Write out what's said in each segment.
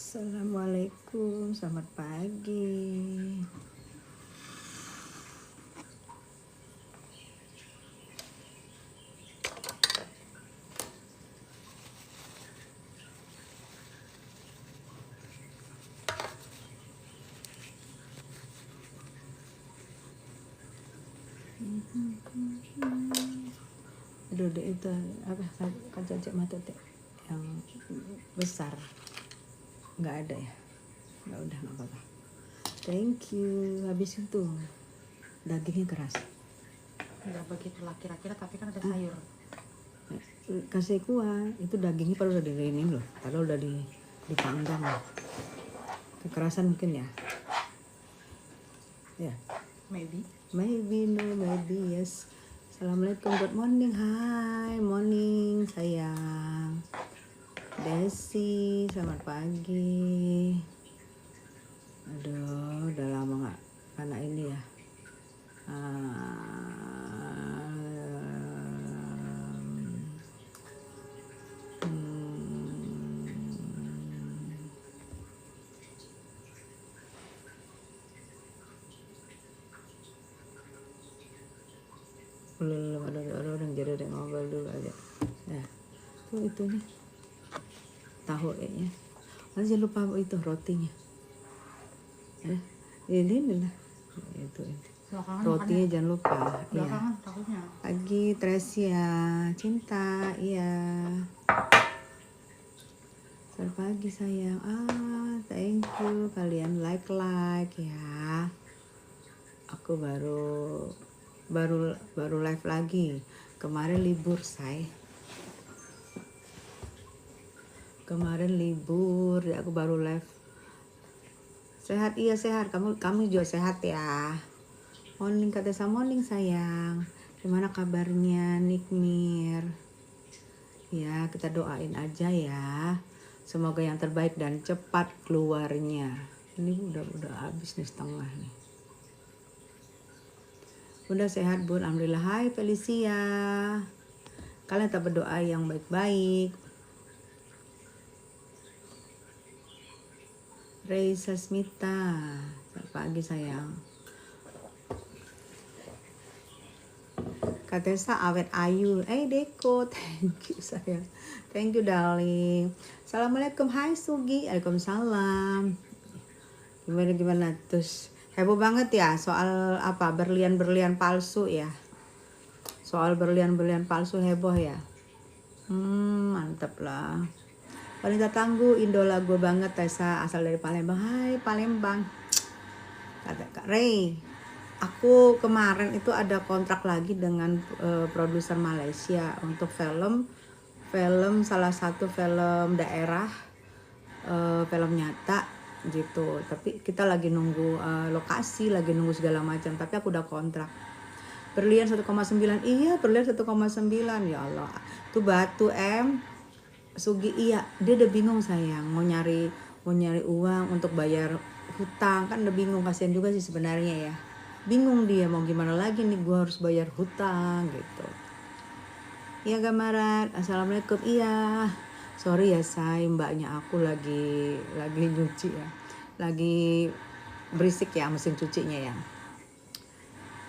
Assalamualaikum, selamat pagi. Aduh, itu apa kaca mata teh yang besar nggak ada ya, nggak udah nggak apa-apa. Thank you. Habis itu dagingnya keras. Nggak begitu lah kira-kira, tapi kan ada sayur. Kasih kuah itu dagingnya padahal udah ini loh, padahal udah dipanggang loh. Kekerasan mungkin ya. Ya. Maybe No, maybe yes. Assalamualaikum, good morning, hi, morning sayang. Desi, selamat pagi. Aduh, udah lama nggak karena ini ya. Belum ada orang jadi ada ngobrol dulu aja. Nah, itu nih tahu kayaknya. Nanti jangan lupa itu rotinya. Ini lah itu. Rotinya jangan lupa. Belakangan tahunya. Pagi Tresia, cinta, iya. Selamat pagi sayang. Thank you kalian like ya. Aku baru live lagi. Kemarin libur ya, aku baru live. Sehat, iya sehat. Kamu juga sehat ya. Morning Katesa, morning sayang. Gimana kabarnya Nikmir? Ya, kita doain aja ya. Semoga yang terbaik dan cepat keluarnya. Ini udah habis nih setengah nih. Bunda sehat Bun, alhamdulillah. Hai Felicia. Kalian tetap berdoa yang baik-baik. Reisa Smita, selamat pagi sayang. Katesa awet ayu. Deko, thank you sayang. Thank you darling. Assalamualaikum, hai Sugi. Waalaikumsalam. Gimana terus heboh banget ya soal apa berlian palsu ya. Soal berlian palsu heboh ya. Mantep lah. Wanita tangguh, idola gue banget Tessa, asal dari Palembang. Hai Palembang. Kata Kak Ray, aku kemarin itu ada kontrak lagi dengan produser Malaysia untuk film salah satu film daerah, film nyata gitu. Tapi kita lagi nunggu lokasi, lagi nunggu segala macam. Tapi aku udah kontrak. Berlian 1,9. Iya, berlian 1,9. Ya Allah. Tuh batu Sugi, iya, dia udah bingung sayang, mau nyari uang untuk bayar hutang, kan udah bingung, kasihan juga sih sebenarnya ya. Bingung dia mau gimana lagi nih, gue harus bayar hutang gitu. Iya Gamarat, assalamualaikum. Iya, sorry ya say, mbaknya aku lagi nyuci ya, lagi berisik ya mesin cucinya ya.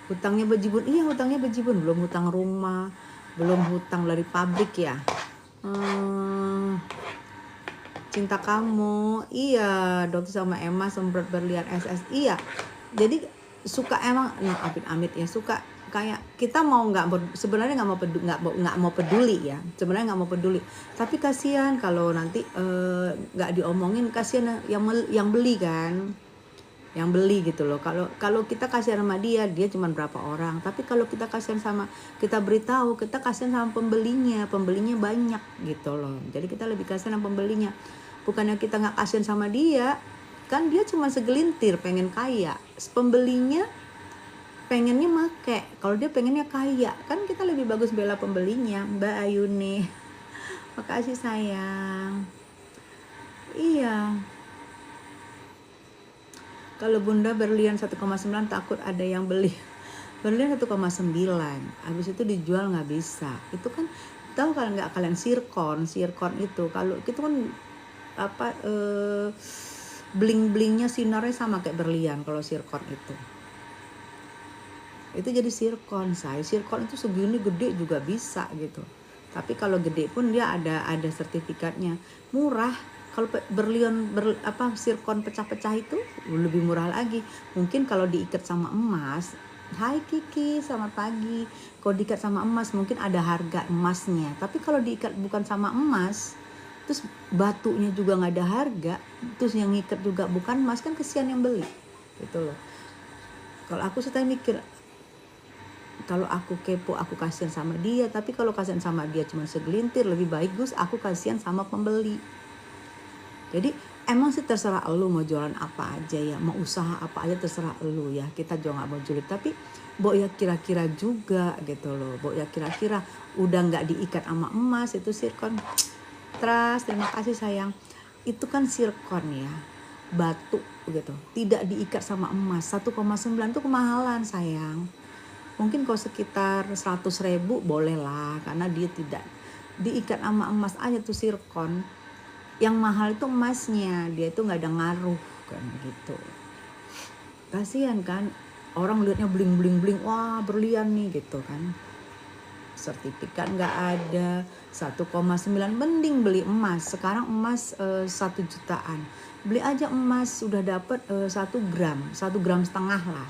Hutangnya bejibun, iya hutangnya bejibun, belum hutang rumah, belum hutang dari pabrik ya. Cinta kamu, iya Dokter sama Emma sempat berlian SS, iya. Jadi suka emang, amit ya, suka kayak kita mau sebenarnya nggak mau peduli ya, sebenarnya nggak mau peduli. Tapi kasihan kalau nanti nggak diomongin, kasihan yang beli kan. Yang beli gitu loh. Kalau kita kasihan sama dia cuma berapa orang, tapi kalau kita kasihan sama, kita beritahu, kita kasihan sama pembelinya banyak gitu loh. Jadi kita lebih kasihan sama pembelinya, bukannya kita nggak kasihan sama dia, kan dia cuma segelintir pengen kaya, pembelinya pengennya make, kalau dia pengennya kaya, kan kita lebih bagus bela pembelinya. Mbak Ayuni, makasih sayang. Iya, kalau Bunda berlian 1,9 takut ada yang beli. Berlian 1,9, habis itu dijual nggak bisa. Itu kan tahu kalau nggak kalian sirkon itu, kalau itu kan bling-blingnya, sinarnya sama kayak berlian kalau zircon itu jadi zircon. Zircon itu segini gede juga bisa gitu, tapi kalau gede pun dia ada sertifikatnya, murah. Kalau berlian zircon pecah-pecah itu lebih murah lagi. Mungkin kalau diikat sama emas, hai Kiki selamat pagi, kalau diikat sama emas mungkin ada harga emasnya, tapi kalau diikat bukan sama emas, terus batunya juga nggak ada harga, terus yang ngikat juga bukan emas, kan kesian yang beli gitu loh. Kalau aku sih mikir, kalau aku kepo aku kasihan sama dia, tapi kalau kasihan sama dia cuma segelintir, lebih baik Gus aku kasihan sama pembeli. Jadi emang sih terserah lu mau jualan apa aja ya, mau usaha apa aja terserah lu ya, kita juga nggak mau julid, tapi Bo ya kira-kira juga gitu loh, Bo ya kira-kira udah nggak diikat sama emas itu zircon. Terima kasih sayang, itu kan zircon ya, batu gitu, tidak diikat sama emas. 1,9 itu kemahalan sayang. Mungkin kalau sekitar 100.000 boleh lah, karena dia tidak diikat sama emas aja tuh zircon. Yang mahal itu emasnya, dia itu nggak ada ngaruh kan gitu. Kasihan kan orang lihatnya bling bling bling, wah berlian nih gitu kan, sertifikat nggak ada. 1,9 mending beli emas. Sekarang emas 1 jutaan, beli aja emas udah dapet 1 gram 1,5 gram lah,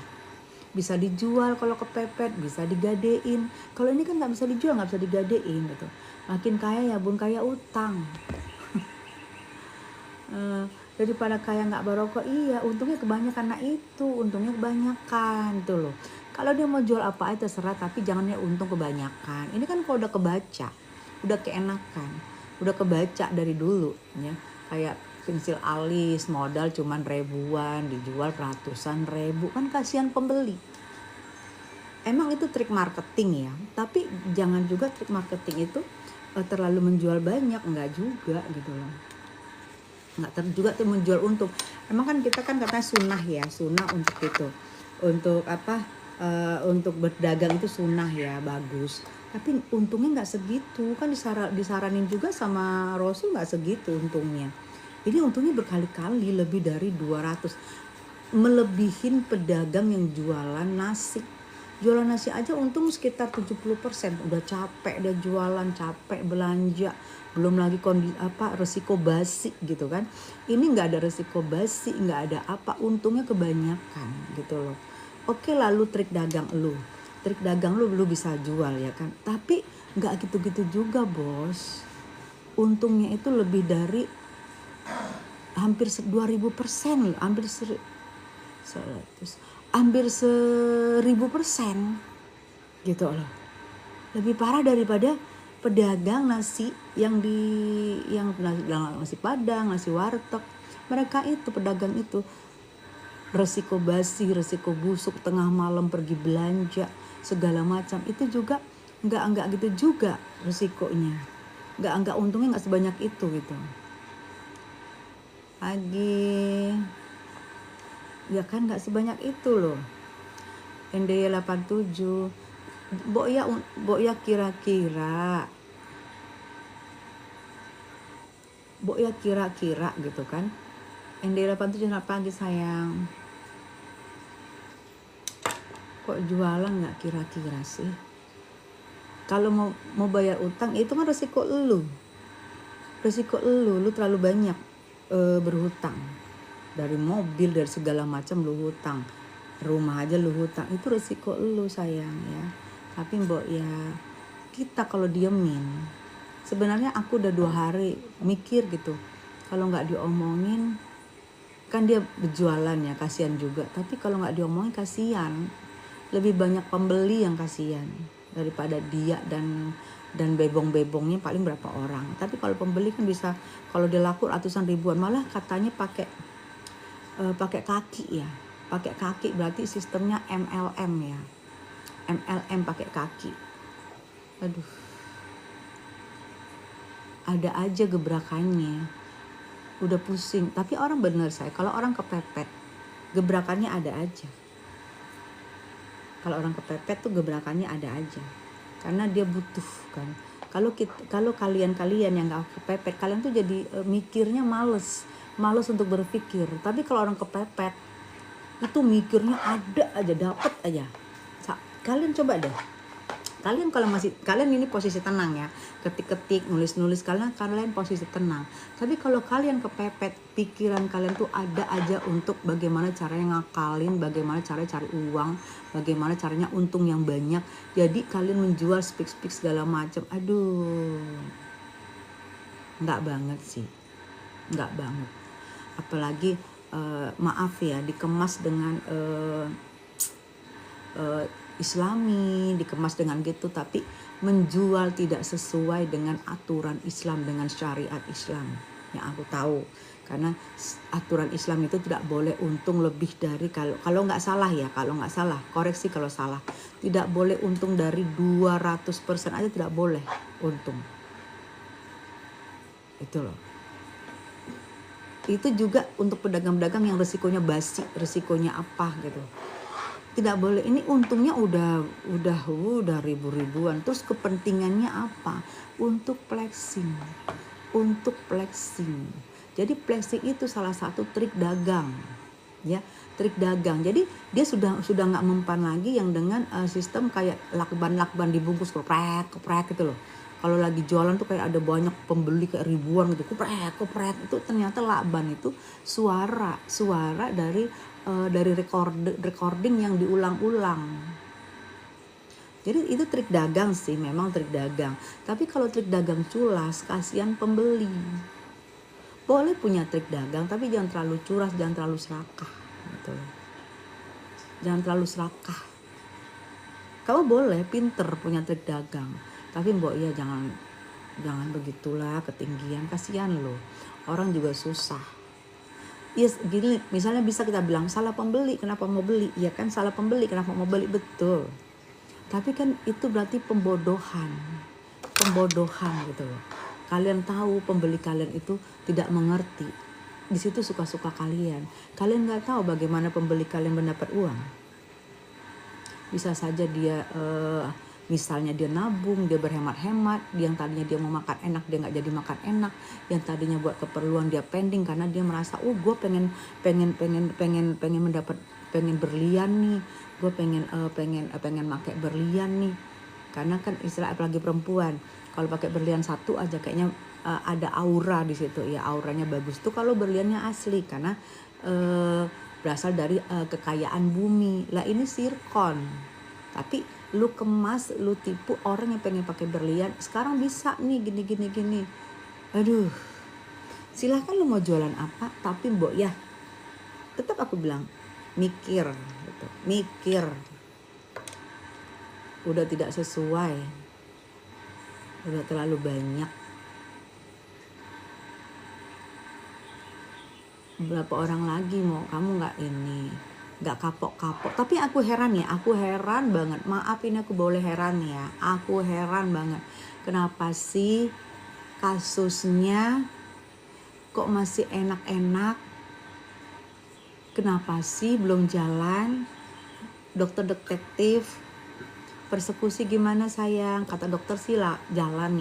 bisa dijual. Kalau kepepet bisa digadein. Kalau ini kan nggak bisa dijual, nggak bisa digadein gitu. Makin kaya ya bun, kaya utang. Daripada kaya nggak barokah, iya untungnya kebanyakan. Nah itu untungnya kebanyakan tuh loh. Kalau dia mau jual apa aja terserah, tapi jangan ya untung kebanyakan. Ini kan kalau udah kebaca, udah keenakan, udah kebaca dari dulu ya. Kayak pensil alis modal cuman ribuan dijual ratusan ribu, kan kasihan pembeli. Emang itu trik marketing ya, tapi jangan juga trik marketing itu terlalu menjual banyak, enggak juga gitu loh. Enggak juga tuh menjual untung. Emang kan kita kan katanya sunnah ya, sunnah untuk itu, untuk untuk berdagang itu sunnah ya, bagus. Tapi untungnya nggak segitu kan, disaranin juga sama Rasul nggak segitu untungnya. Jadi untungnya berkali-kali lebih dari 200, melebihin pedagang yang jualan nasi. Jualan nasi aja untung sekitar 70%. Udah capek dia jualan, capek belanja, belum lagi resiko basi gitu kan. Ini nggak ada resiko basi, nggak ada apa, untungnya kebanyakan gitu loh. Oke, lalu trik dagang lu bisa jual ya kan, tapi nggak gitu-gitu juga bos. Untungnya itu lebih dari hampir 2000%, hampir 1000% gitu loh. Lebih parah daripada pedagang nasi yang nasi padang, nasi warteg. Mereka itu pedagang itu resiko basi, resiko busuk, tengah malam pergi belanja segala macam, itu juga nggak gitu juga resikonya. Nggak untungnya nggak sebanyak itu gitu. Lagi ya kan nggak sebanyak itu loh. NDY 87, Bo ya kira-kira gitu kan. NDY 87 selamat pagi sayang. Kok jualan nggak kira-kira sih? Kalau mau bayar utang itu kan resiko lu terlalu banyak berhutang. Dari mobil, dari segala macam lu hutang, rumah aja lu hutang, itu resiko lu sayang ya. Tapi Mbok ya, kita kalau diemin, sebenarnya aku udah 2 hari mikir gitu, kalau nggak diomongin kan dia berjualan ya, kasihan juga. Tapi kalau nggak diomongin kasihan, lebih banyak pembeli yang kasihan daripada dia dan bebong-bebongnya paling berapa orang. Tapi kalau pembeli kan bisa, kalau dia laku ratusan ribuan, malah katanya pakai kaki ya, pakai kaki, berarti sistemnya MLM ya, MLM pakai kaki. Aduh, ada aja gebrakannya, udah pusing. Tapi orang bener saya, kalau orang kepepet gebrakannya ada aja. Kalau orang kepepet tuh gebrakannya ada aja, karena dia butuh kan. Kalau kalian yang nggak kepepet, kalian tuh jadi mikirnya males untuk berpikir. Tapi kalau orang kepepet itu mikirnya ada aja, dapat aja. Kalian coba deh. Kalian ini posisi tenang ya, ketik-ketik, nulis-nulis, kalian posisi tenang. Tapi kalau kalian kepepet, pikiran kalian tuh ada aja untuk bagaimana caranya ngakalin, bagaimana caranya cari uang, bagaimana caranya untung yang banyak. Jadi kalian menjual speak segala macam. Aduh, nggak banget sih, nggak banget. Apalagi maaf ya, dikemas dengan Islami, dikemas dengan gitu, tapi menjual tidak sesuai dengan aturan Islam, dengan syariat Islam yang aku tahu. Karena aturan Islam itu tidak boleh untung lebih dari, kalau nggak salah ya, koreksi kalau salah, tidak boleh untung dari 200% aja, tidak boleh untung. Itu loh. Itu juga untuk pedagang-pedagang yang resikonya basi, resikonya apa gitu. Tidak boleh. Ini untungnya udah ribu-ribuan. Terus kepentingannya apa? Untuk flexing. Jadi flexing itu salah satu trik dagang. Ya, trik dagang. Jadi dia sudah nggak mempan lagi yang dengan sistem kayak lakban dibungkus keprek gitu loh. Kalau lagi jualan tuh kayak ada banyak pembeli kayak ribuan gitu, keprek itu ternyata lakban itu suara dari recording yang diulang-ulang. Jadi itu trik dagang sih, memang trik dagang. Tapi kalau trik dagang culas, kasihan pembeli. Boleh punya trik dagang, tapi jangan terlalu curas, jangan terlalu serakah. Gitu. Jangan terlalu serakah. Kamu boleh pinter punya trik dagang, tapi mbok ya jangan begitulah ketinggian, kasihan loh. Orang juga susah. Yes, gini, misalnya bisa kita bilang salah pembeli, kenapa mau beli? Ya kan salah pembeli, kenapa mau beli? Betul. Tapi kan itu berarti pembodohan gitu loh. Kalian tahu pembeli kalian itu tidak mengerti. Di situ suka-suka kalian. Kalian nggak tahu bagaimana pembeli kalian mendapat uang. Bisa saja dia misalnya dia nabung, dia berhemat-hemat, yang tadinya dia mau makan enak dia nggak jadi makan enak, yang tadinya buat keperluan dia pending karena dia merasa gue pengen berlian nih, gue pengen pakai berlian nih, karena kan istilah apalagi perempuan kalau pakai berlian satu aja kayaknya ada aura di situ ya, auranya bagus tuh kalau berliannya asli karena berasal dari kekayaan bumi. Lah ini sirkon, tapi lu kemas, lu tipu orang yang pengen pakai berlian. Sekarang bisa nih gini. Aduh, silahkan lu mau jualan apa, tapi mbok ya tetap aku bilang mikir gitu. Mikir udah tidak sesuai, udah terlalu banyak. Berapa orang lagi mau kamu nggak kapok. Tapi aku heran banget, maaf ini aku boleh heran ya, aku heran banget kenapa sih kasusnya kok masih enak-enak, kenapa sih belum jalan. Dokter detektif, persekusi gimana sayang, kata dokter sih lah jalan,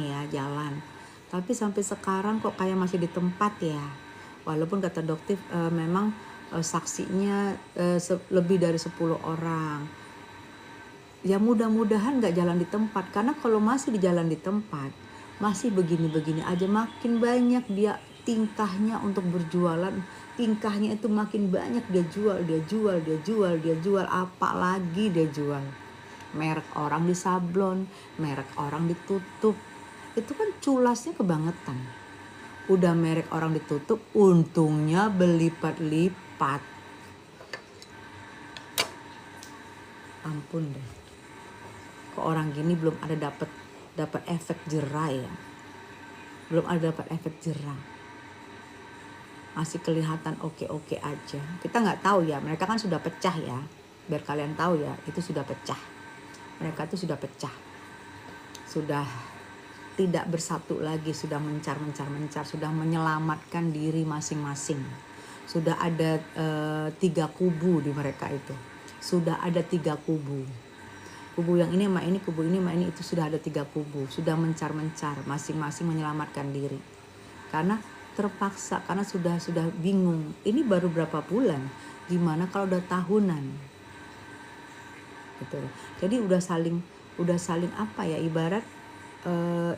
tapi sampai sekarang kok kayak masih di tempat ya. Walaupun kata dokter memang saksinya lebih dari 10 orang. Ya mudah-mudahan gak jalan di tempat. Karena kalau masih di jalan di tempat, masih begini-begini aja, makin banyak dia tingkahnya untuk berjualan. Tingkahnya itu makin banyak, dia jual. Apalagi dia jual. Merek orang disablon, merek orang ditutup. Itu kan culasnya kebangetan. Udah merek orang ditutup, untungnya berlipat-lipat. Ampun deh. Kok orang gini belum ada dapat efek jerah ya. Masih kelihatan oke aja. Kita nggak tahu ya, mereka kan sudah pecah ya. Biar kalian tahu ya, itu sudah pecah. Mereka itu sudah pecah. Sudah tidak bersatu lagi, sudah mencar, sudah menyelamatkan diri masing-masing. Sudah ada 3 kubu di mereka itu. Sudah ada 3 kubu. Kubu yang ini sama ini, kubu ini sama ini, itu sudah ada 3 kubu, sudah mencar-mencar, masing-masing menyelamatkan diri. Karena terpaksa, karena sudah bingung. Ini baru berapa bulan, gimana kalau udah tahunan? Gitu. Jadi udah saling apa ya, ibarat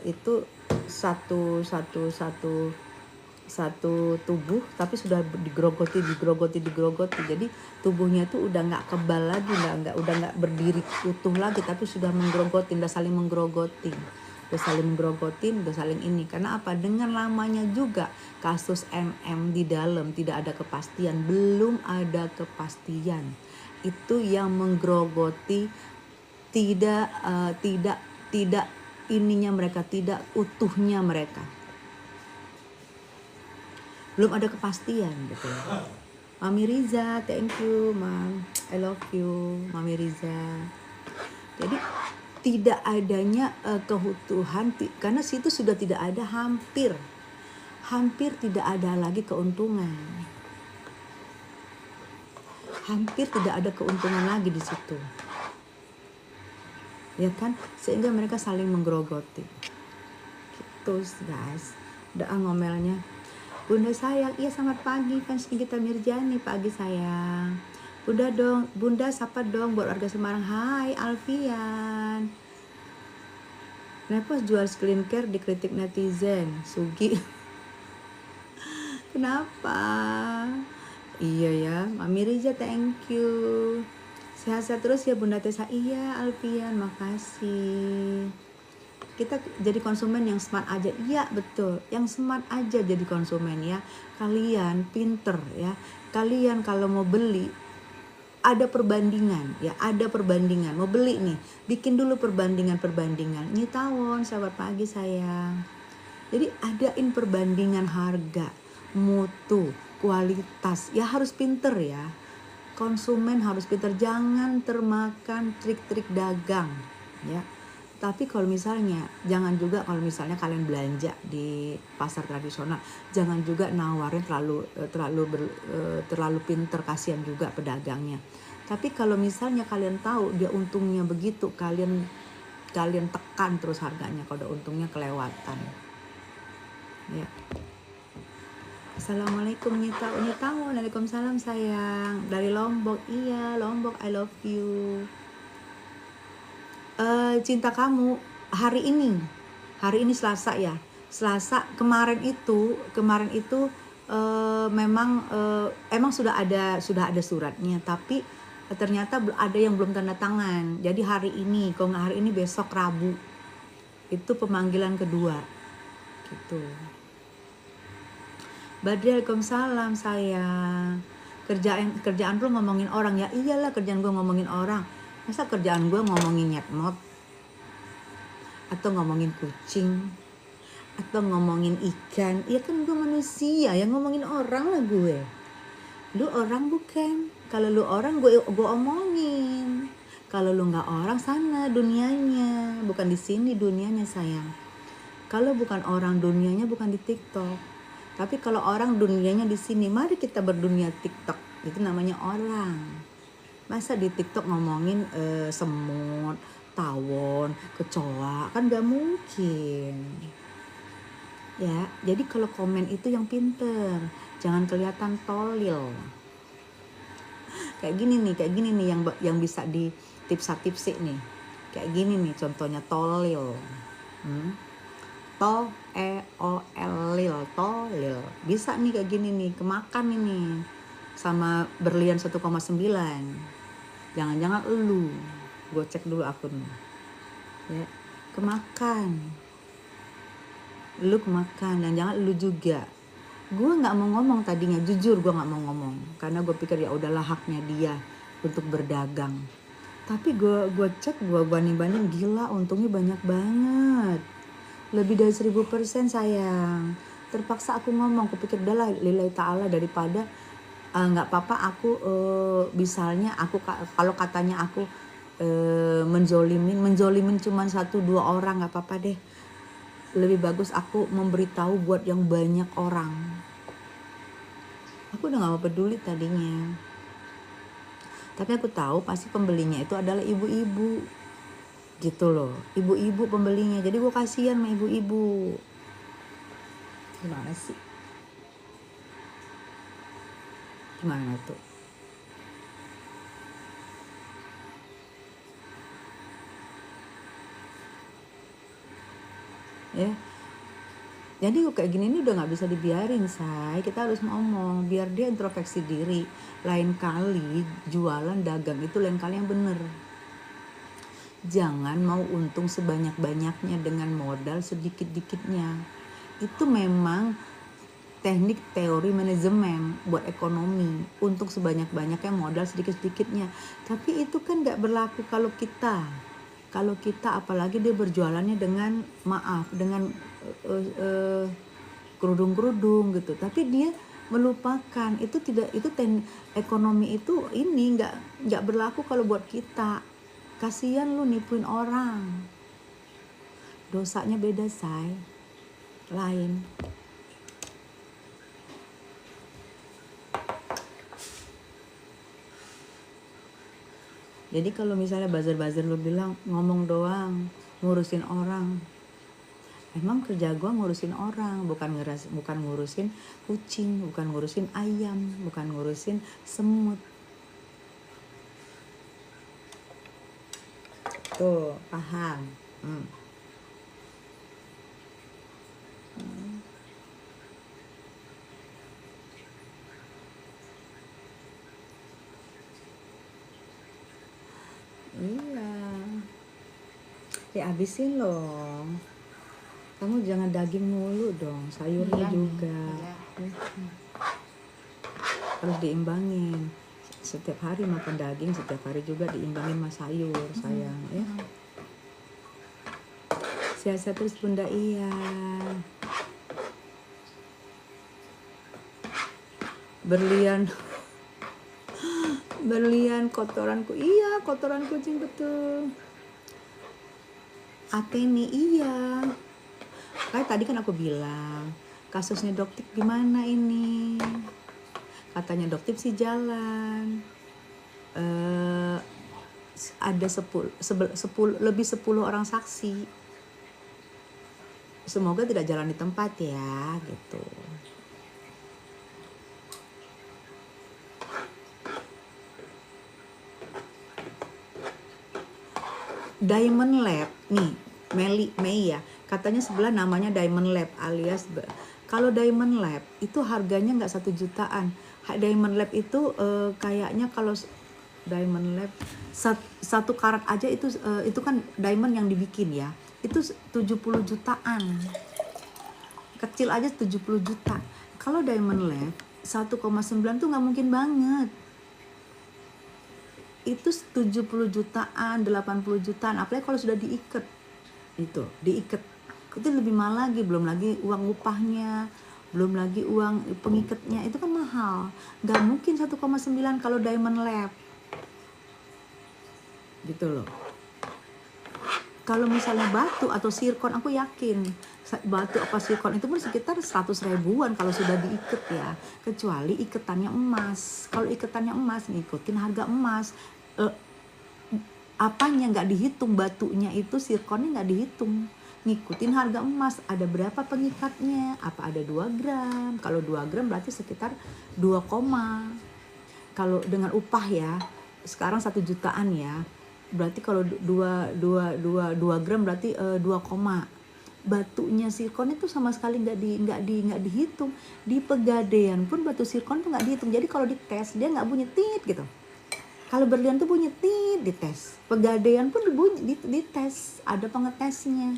itu satu tubuh tapi sudah digerogoti. Jadi tubuhnya itu udah nggak kebal lagi, udah nggak berdiri utuh lagi, tapi sudah menggerogoti, udah saling menggerogoti, udah saling ini. Karena apa? Dengan lamanya juga kasus MM di dalam tidak ada kepastian, belum ada kepastian. Itu yang menggerogoti, tidak ininya mereka, tidak utuhnya mereka. Belum ada kepastian gitu. Mami Riza, thank you, Mam. I love you, Mami Riza. Jadi tidak adanya keutuhan, karena situ sudah tidak ada, hampir tidak ada lagi keuntungan. Hampir tidak ada keuntungan lagi di situ. Ya kan? Sehingga mereka saling menggerogoti. Gitu, guys. Udah ngomelnya. Bunda sayang, iya selamat pagi fans Nikita Mirjani, pagi sayang. Bunda sapa dong buat warga Semarang. Hai Alfian. Kenapa jual skincare dikritik netizen? Sugi. Kenapa? Iya ya, Mami Riza thank you. Sehat-sehat terus ya Bunda Tessa. Iya Alfian, makasih. Kita jadi konsumen yang smart aja. Iya betul, yang smart aja jadi konsumen ya. Kalian pinter ya. Kalian kalau mau beli ada perbandingan ya, ada perbandingan. Mau beli nih, bikin dulu perbandingan. Nyitawon, selamat pagi sayang. Jadi adain perbandingan harga, mutu, kualitas. Ya harus pinter ya. Konsumen harus pinter, jangan termakan trik-trik dagang ya. Tapi kalau misalnya, jangan juga kalau misalnya kalian belanja di pasar tradisional, jangan juga nawarin terlalu pinter, kasihan juga pedagangnya. Tapi kalau misalnya kalian tahu dia untungnya begitu, kalian tekan terus harganya kalau untungnya kelewatan. Ya. Assalamualaikum Nyita, waalaikumsalam sayang. Dari Lombok, iya Lombok, I love you. Cinta kamu hari ini Selasa ya. Selasa kemarin itu memang emang sudah ada suratnya, tapi ternyata ada yang belum tanda tangan. Jadi hari ini, kalau nggak hari ini besok Rabu itu pemanggilan kedua gitu. Badri, waalaikumsalam sayang. Kerjaan lu ngomongin orang ya. Iyalah, kerjaan gue ngomongin orang. Masa kerjaan gue ngomongin nyetmot, atau ngomongin kucing, atau ngomongin ikan? Ya kan gue manusia, ya ngomongin orang lah gue. Lu orang bukan? Kalau lu orang gue omongin. Kalau lu nggak orang, sana dunianya, bukan di sini dunianya sayang. Kalau bukan orang, dunianya bukan di TikTok. Tapi kalau orang, dunianya di sini. Mari kita berdunia TikTok. Itu namanya orang. Masa di TikTok ngomongin semut, tawon, kecoa, kan gak mungkin. Ya, jadi kalau komen itu yang pinter, jangan kelihatan tolil. Kayak gini nih yang bisa di tipsa-tipsi nih. Kayak gini nih contohnya tolil. Tolil. Bisa nih kayak gini nih, kemakan ini sama berlian 1,9. Jangan-jangan gue cek dulu akun ya, kemakan dan jangan juga. Gue nggak mau ngomong tadinya, jujur gue nggak mau ngomong karena gue pikir ya udahlah haknya dia untuk berdagang. Tapi gue cek, gue banding gila, untungnya banyak banget, lebih dari 1000% sayang. Terpaksa aku ngomong, aku pikir udahlah lillahi ta'ala, daripada nggak apa-apa aku misalnya aku kalau katanya aku menzolimin cuma 1-2 orang, nggak apa-apa deh. Lebih bagus aku memberitahu buat yang banyak orang. Aku udah nggak mau peduli tadinya, tapi aku tahu pasti pembelinya itu adalah ibu-ibu gitu loh, ibu-ibu pembelinya. Jadi gue kasihan sama ibu-ibu. Gimana sih? Gimana tuh? Ya, jadi kayak gini ini udah nggak bisa dibiarin, say. Kita harus ngomong biar dia introspeksi diri. Lain kali jualan dagang itu lain kali yang bener. Jangan mau untung sebanyak-banyaknya dengan modal sedikit-dikitnya. Itu memang teknik teori manajemen buat ekonomi, untuk sebanyak-banyaknya modal sedikit-sedikitnya. Tapi itu kan nggak berlaku kalau kita apalagi dia berjualannya dengan kerudung-kerudung gitu. Tapi dia melupakan itu, tidak, itu ekonomi itu ini nggak berlaku kalau buat kita. Kasihan lu nipuin orang, dosanya beda, say, lain. Jadi kalau misalnya buzzer lu bilang ngomong doang, ngurusin orang, emang kerja gua ngurusin orang, bukan ngurusin kucing, bukan ngurusin ayam, bukan ngurusin semut. Tuh, paham. Iya. Ya habisin loh. Kamu jangan daging mulu dong, sayurnya juga. Iya. Harus diimbangin. Setiap hari makan daging, setiap hari juga diimbangin sama sayur, sayang. Ya. Siasat terus Bunda, iya. Berlian kotoranku, iya, kotoran kucing, betul. Ateni, iya. Kayak tadi kan aku bilang kasusnya Doktip gimana ini, katanya Doktip sih jalan, ada 10 orang saksi. Semoga tidak jalan di tempat ya, gitu. Diamond Lab nih, Mei ya, katanya sebelah namanya Diamond Lab alias kalau Diamond Lab itu harganya nggak 1 jutaan. Diamond Lab itu kayaknya kalau Diamond Lab 1 karat aja itu kan diamond yang dibikin ya, itu 70 jutaan, kecil aja 70 juta. Kalau Diamond Lab 1,9 tuh nggak mungkin banget. Itu 70 jutaan, 80 jutaan, apalagi kalau sudah diikat. Itu lebih mahal lagi, belum lagi uang upahnya, belum lagi uang pengikatnya, itu kan mahal. Gak mungkin 1,9 kalau Diamond Lab. Gitu loh. Kalau misalnya batu atau sirkon, aku yakin batu apa sirkon itu pun sekitar 100 ribuan kalau sudah diikat ya, kecuali ikatannya emas. Kalau ikatannya emas, ngikutin harga emas. Apanya nggak dihitung, batunya itu, sirkonnya nggak dihitung, ngikutin harga emas. Ada berapa pengikatnya, apa ada 2 gram, kalau 2 gram berarti sekitar 2, kalau dengan upah ya sekarang 1 jutaan ya, berarti kalau 2 gram berarti 2, batunya sirkon itu sama sekali nggak dihitung. Di Pegadaian pun batu sirkon tuh nggak dihitung. Jadi kalau dites dia nggak bunyi tit gitu. Kalau berlian tuh bunyi tit, dites. Pegadaian pun bunyi dites, ada pengetesnya.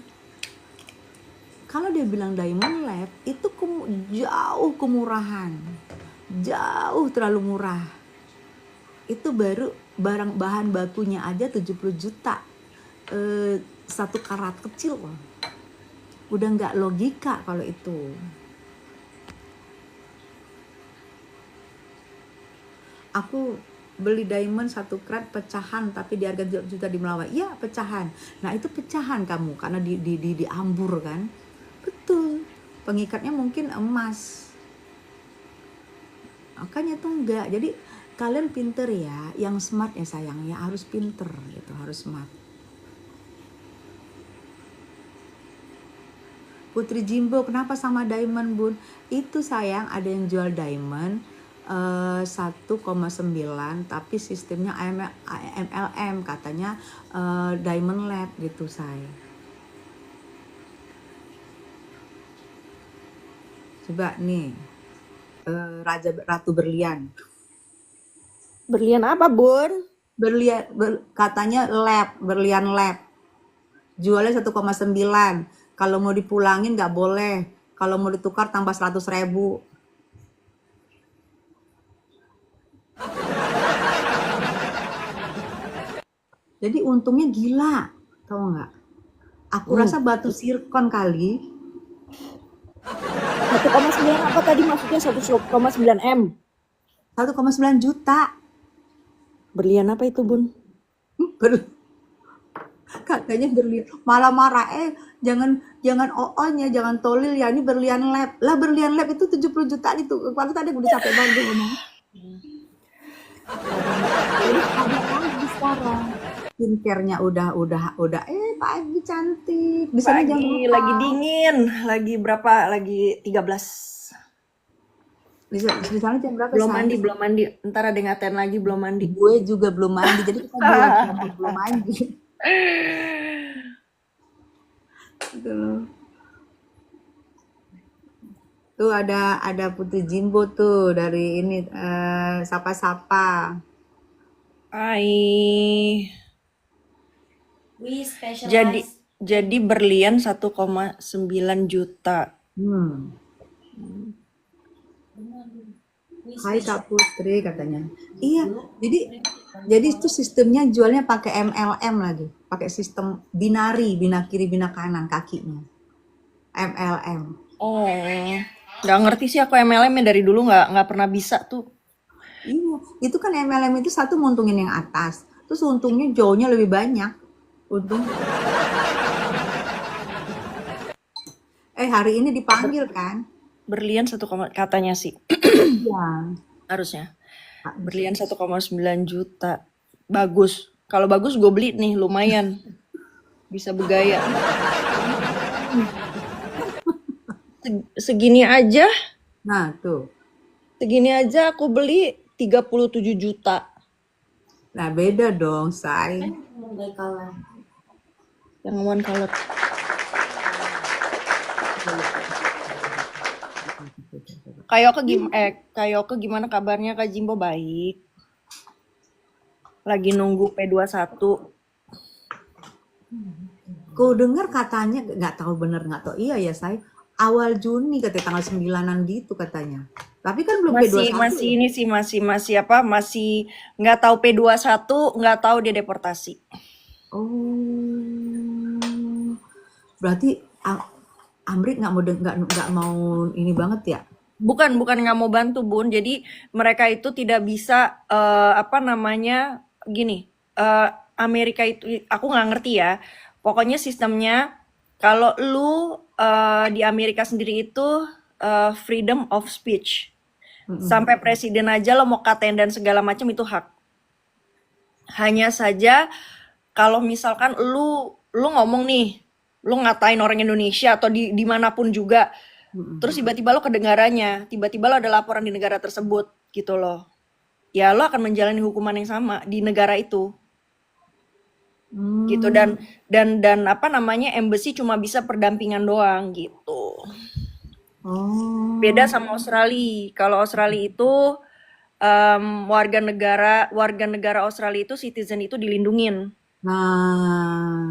Kalau dia bilang Diamond Lab itu jauh kemurahan, jauh terlalu murah. Itu baru bahan bakunya aja 70 juta, 1 karat kecil. Udah nggak logika kalau itu. Aku beli diamond 1 karat pecahan tapi di harga juta di Melawai. Iya, pecahan. Nah, itu pecahan kamu karena diambur kan. Betul. Pengikatnya mungkin emas. Makanya tuh enggak. Jadi kalian pinter ya, yang smart ya sayang ya, harus pinter gitu, harus smart. Putri Jimbo, kenapa sama diamond, Bun? Itu sayang, ada yang jual diamond 1,9 tapi sistemnya MLM katanya, Diamond Lab gitu say. Coba nih, Ratu Berlian. Berlian apa, Bun? Katanya Berlian Lab. Jualnya 1,9. Kalau mau dipulangin nggak boleh. Kalau mau ditukar tambah 100.000. Jadi untungnya gila, tau nggak? Aku rasa batu zirkon kali. 1,9 apa tadi maksudnya 1,9 M? 1,9 juta. Berlian apa itu, Bun? Katanya berlian. Malah marah, jangan OO-nya, jangan tolil ya, ini berlian lab. Lah berlian lab itu 70 juta itu. Aku tadi udah capek banget ngomong. Jadi ada lagi sekarang. Skincare-nya udah pagi cantik. Di sana jam Lagi berapa? dingin, lagi berapa? Lagi 13. Di sana jam berapa? Belum Say? mandi. Ntar ada ngatain lagi belum mandi. Gue juga belum mandi, jadi kita belum mandi. Gitu loh. Tuh ada Putri Jimbo tuh dari ini sapa-sapa. Hai. Jadi berlian 1,9 juta. Hai Kak Putri katanya. Iya, jadi itu sistemnya jualnya pakai MLM lagi, pakai sistem binari, bina kiri, bina kanan kakinya. MLM. Oh, nggak ngerti sih aku MLM dari dulu nggak pernah bisa tuh. Iya, itu kan MLM itu satu nguntungin yang atas, terus untungnya jauhnya lebih banyak. Untung. Hari ini dipanggil kan? Berlian 1, katanya sih Iya. harusnya. Berlian 1,9 juta. Bagus. Kalau bagus gue beli nih, lumayan. Bisa bergaya. Segini aja Nah, tuh. aku beli 37 juta. Nah, beda dong, Say. Yang one color. Kayoke gimana kabarnya, Kak Jimbo? Baik. Lagi nunggu P21. Ku dengar katanya, nggak tahu bener nggak tahu iya ya, Say. Awal Juni katanya tanggal 9-an gitu katanya. Tapi kan belum P21. Masih ini sih masih nggak tahu P21, nggak tahu dia deportasi. Oh. Berarti Amrik nggak mau ini banget ya? Bukan nggak mau bantu, Bun. Jadi mereka itu tidak bisa gini. Amerika itu aku nggak ngerti ya. Pokoknya sistemnya kalau lu di Amerika sendiri itu freedom of speech. Sampai presiden aja lo mau katain dan segala macam itu hak. Hanya saja kalau misalkan lu ngomong nih, lu ngatain orang Indonesia atau dimanapun juga, terus tiba-tiba lo kedengarannya, tiba-tiba lo ada laporan di negara tersebut gitu loh. Ya lo akan menjalani hukuman yang sama di negara itu. Gitu dan embassy cuma bisa perdampingan doang gitu. Oh. Beda sama Australia. Kalau Australia itu warga negara Australia itu citizen itu dilindungin. Nah,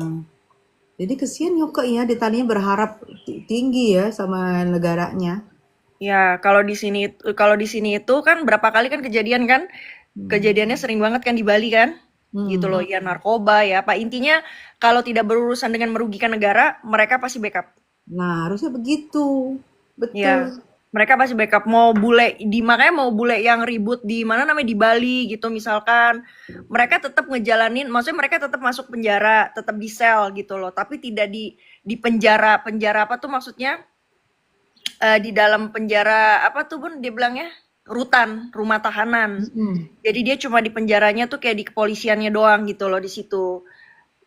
jadi kesian Yoke ya, ditanya berharap tinggi ya sama negaranya. Ya, kalau di sini itu kan berapa kali kan kejadian kan? Kejadiannya sering banget kan di Bali kan? Gitu loh, ya narkoba ya. Apa intinya kalau tidak berurusan dengan merugikan negara, mereka pasti backup. Nah, harusnya begitu. Betul. Ya, mereka pasti backup. Makanya mau bule yang ribut di mana namanya di Bali gitu misalkan, mereka tetap ngejalanin, maksudnya mereka tetap masuk penjara, tetap di sel gitu loh, tapi tidak di penjara apa tuh maksudnya di dalam penjara apa tuh Bun dia bilangnya rutan, rumah tahanan. Jadi dia cuma di penjaranya tuh kayak di kepolisiannya doang gitu loh di situ.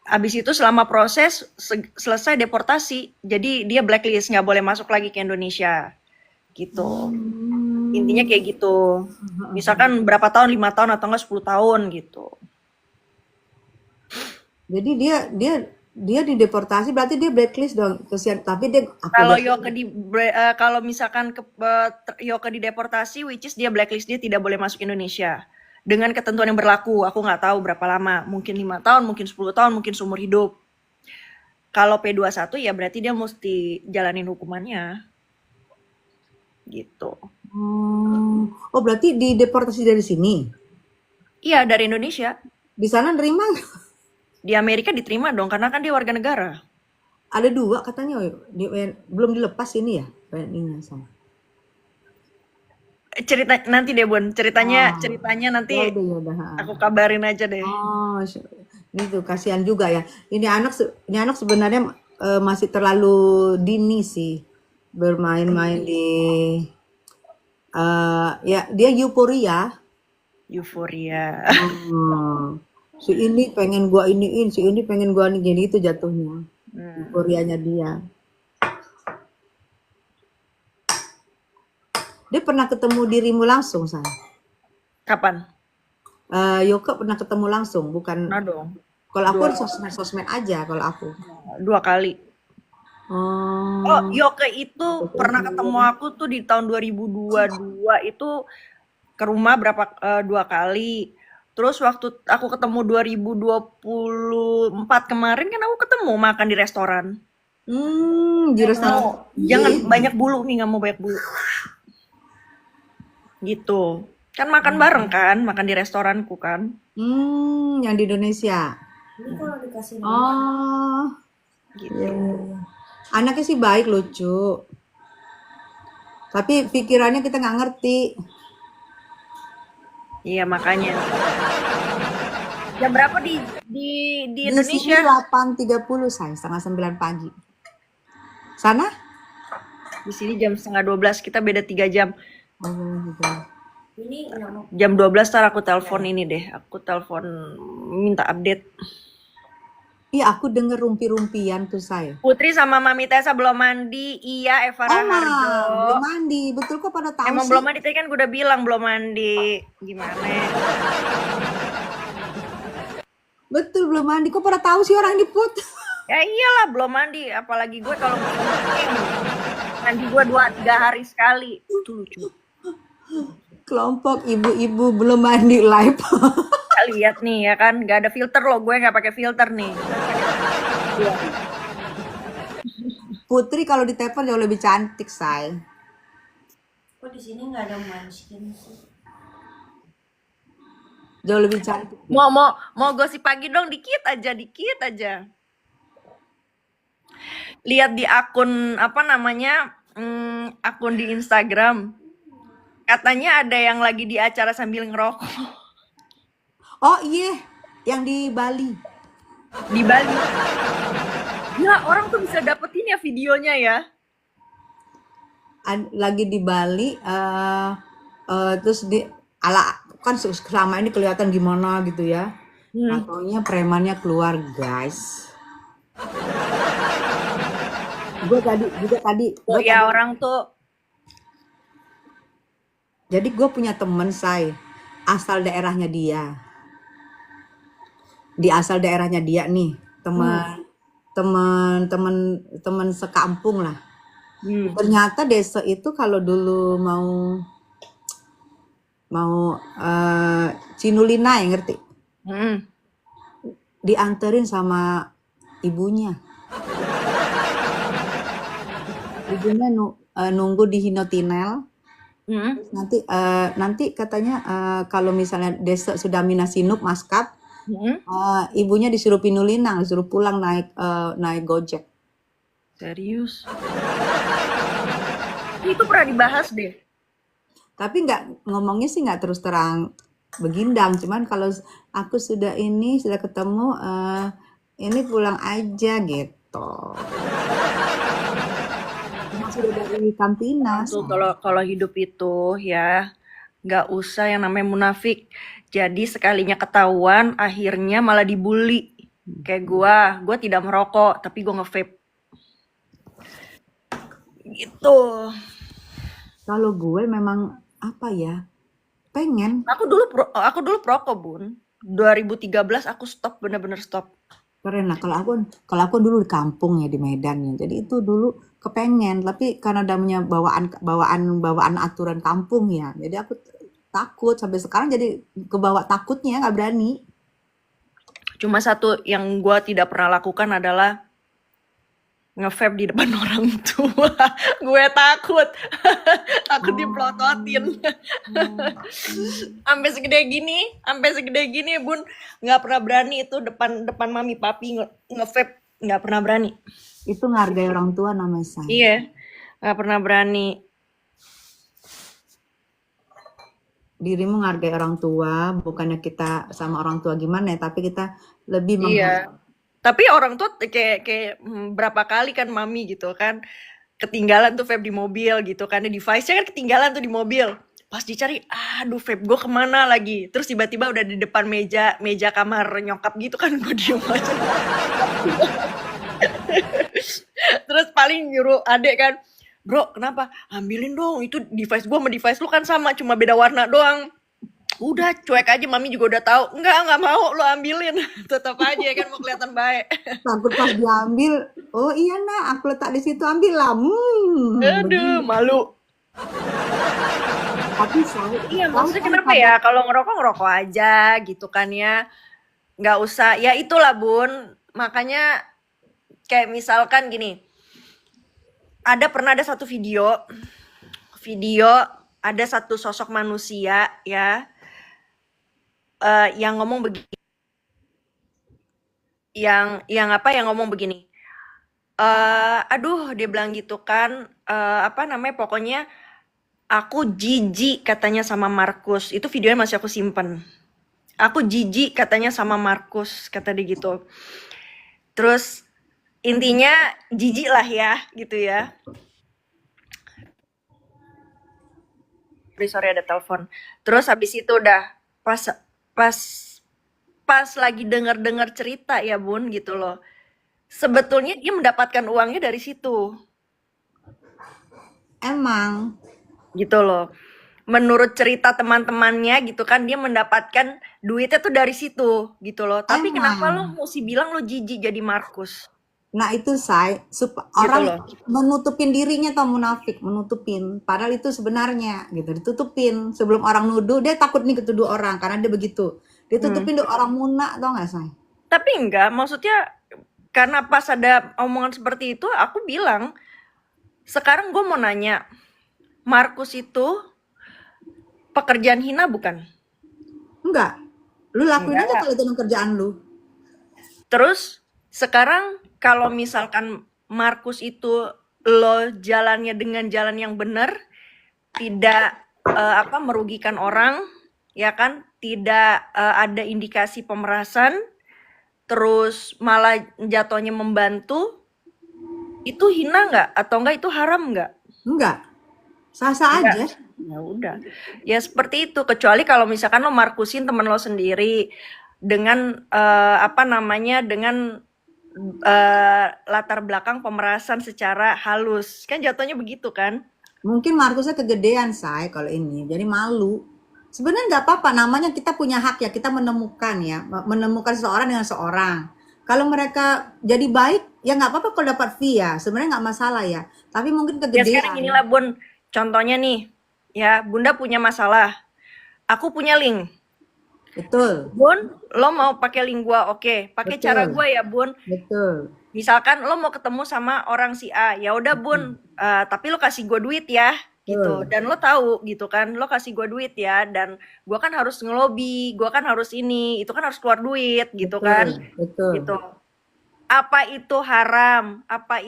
Abis itu selama proses selesai deportasi, jadi dia blacklist, nggak boleh masuk lagi ke Indonesia, gitu. Intinya kayak gitu. Misalkan berapa tahun, 5 tahun atau enggak 10 tahun gitu. Jadi dia dideportasi berarti dia blacklist dong. Kesian, tapi dia Kalau akibat kalau misalkan Yoke dideportasi, which is dia blacklist, dia tidak boleh masuk Indonesia. Dengan ketentuan yang berlaku, aku nggak tahu berapa lama, mungkin 5 tahun, mungkin 10 tahun, mungkin seumur hidup. Kalau P21 ya berarti dia mesti jalanin hukumannya. Gitu. Oh, berarti dideportasi dari sini. Iya, dari Indonesia. Di sana nerima nggak? Di Amerika diterima dong, karena kan dia warga negara. Ada 2 katanya, belum dilepas ini ya WNI-nya sama. Cerita nanti deh Bun, ceritanya nanti Ya udah. aku kabarin aja deh. Oh, gitu kasihan juga ya. Ini anak sebenarnya masih terlalu dini sih bermain-main di ya dia euforia. Si ini pengen gua iniin, si ini pengen gua iniin, itu jatuhnya. Euforianya dia. Dia pernah ketemu dirimu langsung, Say? Kapan? Yoke pernah ketemu langsung, bukan? Nah dong, Kalau aku sosmed aja kalau aku. 2 kali. Oh, Yoke itu pernah ketemu aku tuh di tahun 2022 itu ke rumah 2 kali. Terus waktu aku ketemu 2024 kemarin kan aku ketemu makan di restoran. Di restoran. Jangan banyak bulu nih, nggak mau banyak bulu. Gitu. Kan makan bareng kan, makan di restoranku kan. Yang di Indonesia. Ini kalau dikasih Gitu. Iya. Anaknya sih baik, lucu. Tapi pikirannya kita nggak ngerti. Iya makanya. Jam berapa di Di Indonesia? sini 8.30, Say, setengah 9 pagi. Sana? Di sini jam setengah 12, kita beda 3 jam. Oh, gitu. ini nggak Jam 12 ntar aku telepon ini deh. Aku telepon minta update. Iya, aku denger rumpi-rumpian tuh, Say. Putri sama Mami Tessa belum mandi. Iya, Eva Raharjo. Belum mandi. Betul kok pada tahu Emang sih. belum mandi, tadi kan gue udah bilang belum mandi. Gimana? Betul belum mandi. Kok pada tahu sih orang ini, Put? Ya iyalah belum mandi. Apalagi gue kalau mandi gue 2-3 hari sekali. Itu lucu. Kelompok ibu-ibu belum mandi live. Kita lihat nih ya kan, nggak ada filter loh, gue nggak pakai filter nih. Putri kalau di telepon jauh lebih cantik, Say. kok di sini nggak ada manskin sih. Jauh lebih cantik. Mau gosip pagi dong, dikit aja. Lihat di akun apa namanya, akun di Instagram. Katanya ada yang lagi di acara sambil ngerokok Oh iya, yang di Bali. di Bali. Ya orang tuh bisa dapetin ya videonya ya. Lagi di Bali, terus di ala kan selama ini kelihatan gimana gitu ya. Ataunya premannya keluar, guys. Gue tadi. Oh ya orang tuh. Jadi gue punya temen, Say, asal daerahnya dia. Di asal daerahnya dia nih, teman sekampung lah. Ternyata desa itu kalau dulu mau Cinulina, ya ngerti? Dianterin sama ibunya. Ibunya nunggu di Hinotinel. Nanti katanya kalau misalnya desa sudah Minasinup Maskap, ibunya disuruh pinulinang, disuruh pulang naik Gojek. Serius? Itu pernah dibahas deh. Tapi ngomongnya sih nggak terus terang begindang, cuman kalau aku sudah ketemu, ini pulang aja gitu. Sudah dari Kampinas. Tuh, kalau hidup itu ya nggak usah yang namanya munafik. Jadi sekalinya ketahuan, akhirnya malah dibully. Kayak gua tidak merokok, tapi gua nge-vape. Gitu. Kalau gue memang apa ya, pengen. Aku dulu perokok, Bun. 2013 aku stop, bener-bener stop. Karena kalau aku dulu di kampung ya, di Medan ya. Jadi itu dulu kepengen, tapi karena namanya bawaan aturan kampung ya. Jadi aku takut sampai sekarang, jadi kebawa takutnya, nggak berani. Cuma satu yang gua tidak pernah lakukan adalah nge-vape di depan orang tua. Gue takut. Takut diplototin. Sampai segede gini, Bun. Nggak pernah berani itu depan depan mami papi nge-vape, nggak pernah berani. Itu ngargai orang tua namanya, Say. Iya, nggak pernah berani. Dirimu ngargai orang tua, bukannya kita sama orang tua gimana ya, tapi kita lebih Iya. Tapi orang tua kayak berapa kali kan mami gitu kan ketinggalan tuh vape di mobil gitu kan, device-nya kan ketinggalan tuh di mobil. Pas dicari, aduh vape gue kemana lagi? Terus tiba-tiba udah di depan meja kamar nyokap gitu kan, gue diem aja. Terus paling nyuruh adek kan, bro kenapa? Ambilin dong, itu device gue sama device lu kan sama, cuma beda warna doang. Udah cuek aja, mami juga udah tahu. Enggak mau, lo ambilin. Tetap aja kan mau kelihatan baik. takut pas diambil. Oh iya nak, aku letak di situ, ambil lah. Aduh, malu. Tapi saya, Iya, maksudnya kenapa ya? Kalau ngerokok aja gitu kan ya. Nggak usah, ya itulah Bun. Makanya kayak misalkan gini. Pernah ada satu video ada satu sosok manusia ya yang ngomong begini, yang ngomong begini. Aduh, dia bilang gitu kan, pokoknya aku jijik katanya sama Markus. Itu videonya masih aku simpen. Aku jijik katanya sama Markus, kata dia gitu. Terus intinya jijik lah ya, gitu ya. Sorry ada telepon. Terus habis itu udah pas lagi dengar cerita ya Bun gitu loh. Sebetulnya dia mendapatkan uangnya dari situ. emang Gitu loh. Menurut cerita teman-temannya gitu kan, dia mendapatkan duitnya tuh dari situ gitu loh. Tapi kenapa lo mesti bilang lo jijik jadi Markus? Nah itu Say, Gitu orang loh. menutupin dirinya, tau, munafik, menutupin. Padahal itu sebenarnya gitu, ditutupin. Sebelum orang nuduh, dia takut nih ketuduh orang, karena dia begitu. Ditutupin tuh orang muna, tau gak Say? Tapi enggak, maksudnya karena pas ada omongan seperti itu, aku bilang, sekarang gue mau nanya, Markus itu pekerjaan hina bukan? Enggak. Lu lakuin Enggak. aja kalau itu kerjaan lu. Terus sekarang kalau misalkan Markus itu lo jalannya dengan jalan yang benar, tidak merugikan orang, ya kan? Tidak ada indikasi pemerasan, terus malah jatuhnya membantu, itu hina nggak? Atau enggak itu haram nggak? Enggak. Sah-sah Enggak. aja. Ya udah. Ya seperti itu. Kecuali kalau misalkan lo Markusin temen lo sendiri dengan dengan latar belakang pemerasan secara halus. Kan jatuhnya begitu kan? Mungkin Markusnya kegedean, Say, kalau ini. Jadi malu. Sebenarnya nggak apa-apa, namanya kita punya hak ya, kita menemukan ya, menemukan seseorang dengan seorang. Kalau mereka jadi baik, ya nggak apa-apa kalau dapat fee ya, sebenarnya nggak masalah ya. Tapi mungkin Ya sekarang kegedean. inilah Bun, contohnya nih, ya Bunda punya masalah, aku punya link. Betul, Bun, lo mau pakai link gua, oke, pakai cara betul, gua ya Bun. betul. Misalkan lo mau ketemu sama orang si A, ya udah Bun, tapi lo kasih gue duit ya, gitu. Betul, Dan lo tahu gitu kan, lo kasih gue duit ya, dan gue kan harus ngelobi, gue kan harus ini, itu kan harus keluar duit, gitu kan, betul, betul. gitu. Apa itu haram? Apa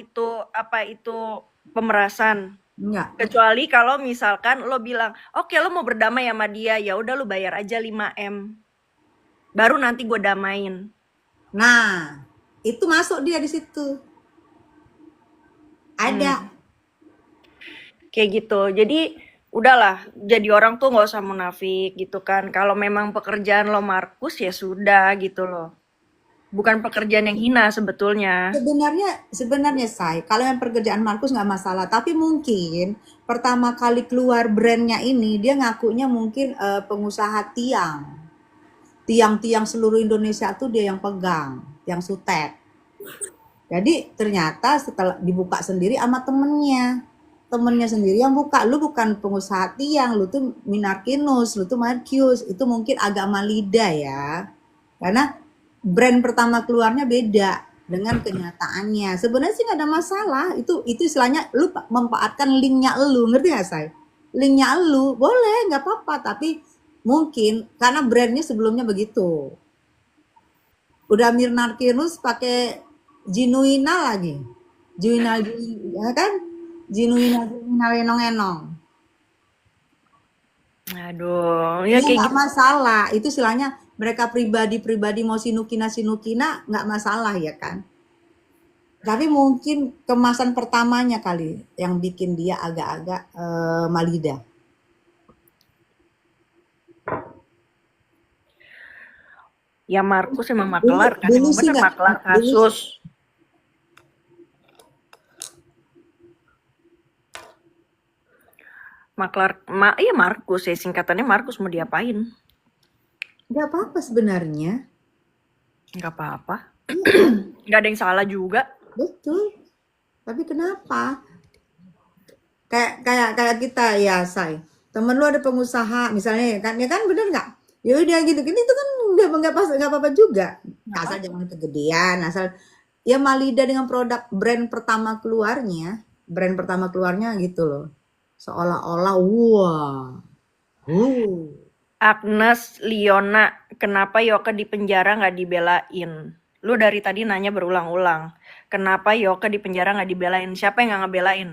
itu pemerasan? Enggak. Kecuali kalau misalkan lo bilang, oke lo mau berdamai sama dia, ya udah lo bayar aja 5M, baru nanti gue damain. Nah, itu masuk dia di situ. Ada. Kayak gitu. Jadi udahlah, jadi orang tuh nggak usah munafik gitu kan. Kalau memang pekerjaan lo Markus ya sudah gitu loh. bukan pekerjaan yang hina sebetulnya. Sebenarnya say, kalau yang pekerjaan Markus nggak masalah, tapi mungkin pertama kali keluar brandnya ini dia ngakunya mungkin pengusaha tiang seluruh Indonesia tuh dia yang pegang, yang sutet. Jadi ternyata setelah dibuka sendiri sama temennya sendiri yang buka. Lu bukan pengusaha tiang, lu tuh Minarkinus, lu tuh Markius, itu mungkin agak malida ya. Karena brand pertama keluarnya beda dengan kenyataannya. Sebenarnya sih nggak ada masalah. Itu istilahnya lu memanfaatkan linknya lu, ngerti nggak say? Linknya lu boleh nggak apa-apa, tapi mungkin karena brandnya sebelumnya begitu. Udah Mirnarkinus pakai Jinuina lagi. Juina, ya kan? Jinuina lenong-enong. Aduh, ya Ya kayak nggak gitu. masalah. Itu istilahnya mereka pribadi-pribadi mau sinukina nggak masalah ya kan. Tapi mungkin kemasan pertamanya kali yang bikin dia agak-agak malida. Ya Markus emang Dulu, makelar kan, dulu emang sih bener nggak, makelar dulu kasus. Iya Markus ya, singkatannya Markus, mau diapain? nggak apa-apa sebenarnya. Nggak apa-apa. Iya, Nggak ada yang salah juga. betul. Tapi kenapa? Kayak kita ya say, temen lu ada pengusaha misalnya ya kan bener nggak, ya udah gitu kan, itu kan nggak pas, nggak apa-apa juga, Nggak asal apa-apa. jangan kegedean, asal ya malida dengan produk brand pertama keluarnya gitu loh, seolah-olah wah Agnes Liona, kenapa Yoke di penjara nggak dibelain? Lu dari tadi nanya berulang-ulang. Kenapa Yoke di penjara nggak dibelain? Siapa yang nggak ngebelain?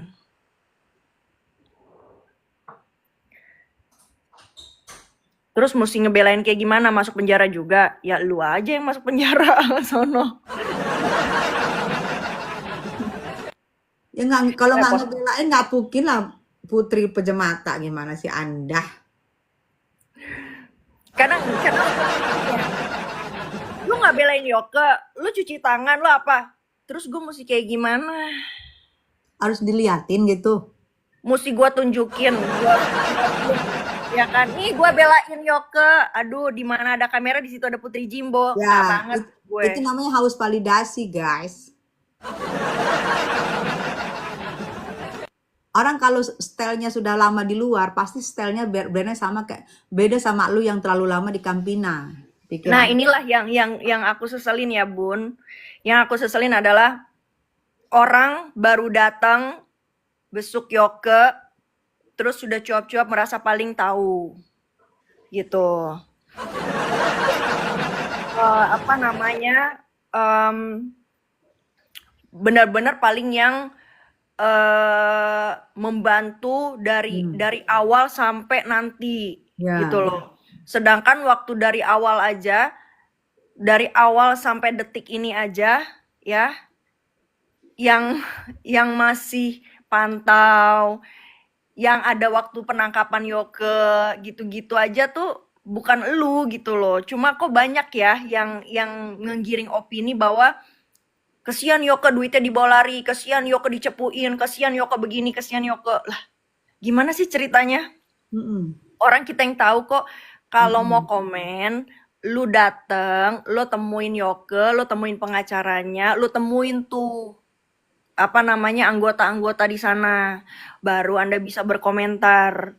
Terus mesti ngebelain kayak gimana? Masuk penjara juga? Ya lu aja yang masuk penjara, sono. ya nggak, kalau nggak Repot. ngebelain nggak mungkin lah Putri Pejemata, gimana sih anda. Karena lu nggak belain Yoke, lu cuci tangan, lu apa? Terus gue mesti kayak gimana? Harus diliatin gitu. Mesti gue tunjukin, ya kan? Nih gue belain Yoke. Aduh, di mana ada kamera di situ ada Putri Jimbo. Nggak Ya, banget gue. itu namanya haus validasi, guys. Orang kalau stylenya sudah lama di luar, pasti stylenya brandnya sama, kayak beda sama lu yang terlalu lama di Campina. Pikir Nah, aja. inilah yang aku seselin ya, Bun. Yang aku seselin adalah orang baru datang besuk Yoke, terus sudah cuap-cuap merasa paling tahu. Gitu. Apa namanya? Benar-benar paling yang membantu dari awal sampai nanti Ya, gitu loh. Sedangkan waktu dari awal aja, dari awal sampai detik ini aja ya, yang masih pantau, yang ada waktu penangkapan Yoke gitu-gitu aja tuh bukan elu gitu loh. Cuma kok banyak ya yang ngegiring opini bahwa kesian Yoke duitnya dibawa lari, kesian Yoke dicepuin, kesian Yoke begini, kesian Yoke. Lah, gimana sih ceritanya? mm-mm, Orang kita yang tahu kok, kalau mau mm-mm. komen, lu dateng, lu temuin Yoke, lu temuin pengacaranya, lu temuin tuh apa namanya anggota-anggota di sana, baru Anda bisa berkomentar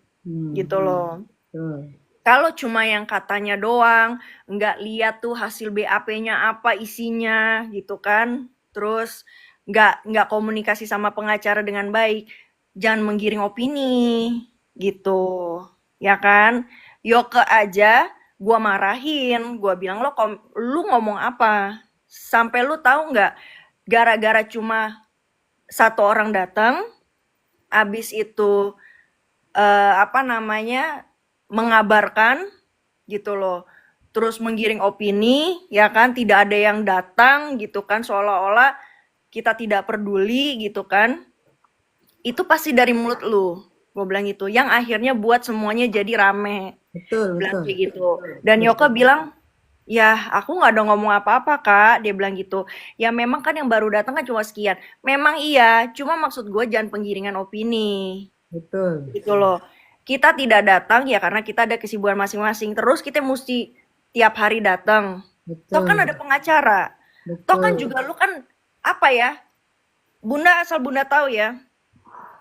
gitu loh. Betul. Kalau cuma yang katanya doang, nggak lihat tuh hasil BAP-nya apa isinya gitu kan, terus nggak komunikasi sama pengacara dengan baik, jangan menggiring opini gitu, ya kan? Yoke aja gua marahin, gua bilang lu ngomong apa? Sampai lu tahu nggak, gara-gara cuma satu orang datang, abis itu apa namanya mengabarkan gitu loh, terus menggiring opini ya kan, tidak ada yang datang gitu kan, seolah-olah kita tidak peduli gitu kan, itu pasti dari mulut lu, gue bilang gitu, yang akhirnya buat semuanya jadi rame, Betul, bilang betul. kayak gitu. Dan Yoka Betul. bilang Ya, aku nggak ada ngomong apa-apa, Kak. Dia bilang gitu. Ya memang kan yang baru datang kan cuma sekian. Memang iya, cuma maksud gue jangan penggiringan opini. Betul, Gitu loh. Kita tidak datang ya karena kita ada kesibukan masing-masing. Terus kita mesti tiap hari datang. Toh kan ada betul, pengacara. Toh kan betul. juga lu kan apa ya? Bunda asal Bunda tahu ya.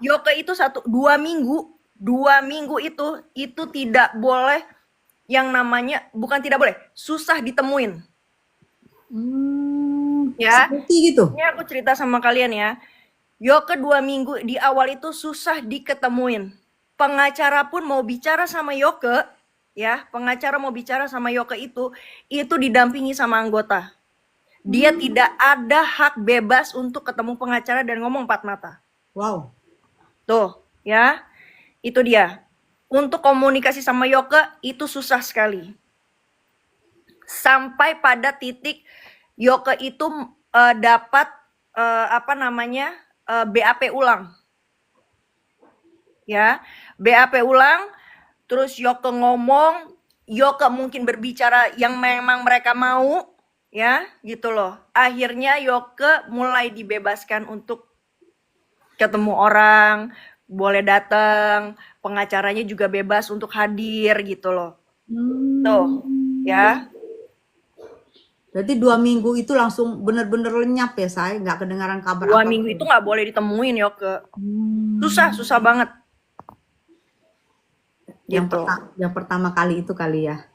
Yoke itu 2 minggu itu tidak boleh yang namanya bukan tidak boleh, susah ditemuin. Ya, Seperti gitu. ini aku cerita sama kalian ya. Yoke 2 minggu di awal itu susah diketemuin. Pengacara pun mau bicara sama Yoke, ya, pengacara mau bicara sama Yoke itu didampingi sama anggota. Dia tidak ada hak bebas untuk ketemu pengacara dan ngomong empat mata. Wow. Tuh, ya, itu dia. Untuk komunikasi sama Yoke itu susah sekali. Sampai pada titik Yoke itu dapat apa namanya BAP ulang, ya, BAP ulang. Terus Yoke ngomong, Yoke mungkin berbicara yang memang mereka mau, ya, gitu loh. Akhirnya Yoke mulai dibebaskan untuk ketemu orang, boleh datang, pengacaranya juga bebas untuk hadir gitu loh. Tuh, Hmm. ya. Berarti 2 minggu itu langsung bener-bener lenyap ya, saya nggak kedengaran kabar 2 minggu itu apapun. nggak boleh ditemuin Yoke. Hmm. Susah banget Yang gitu. yang pertama kali itu kali ya.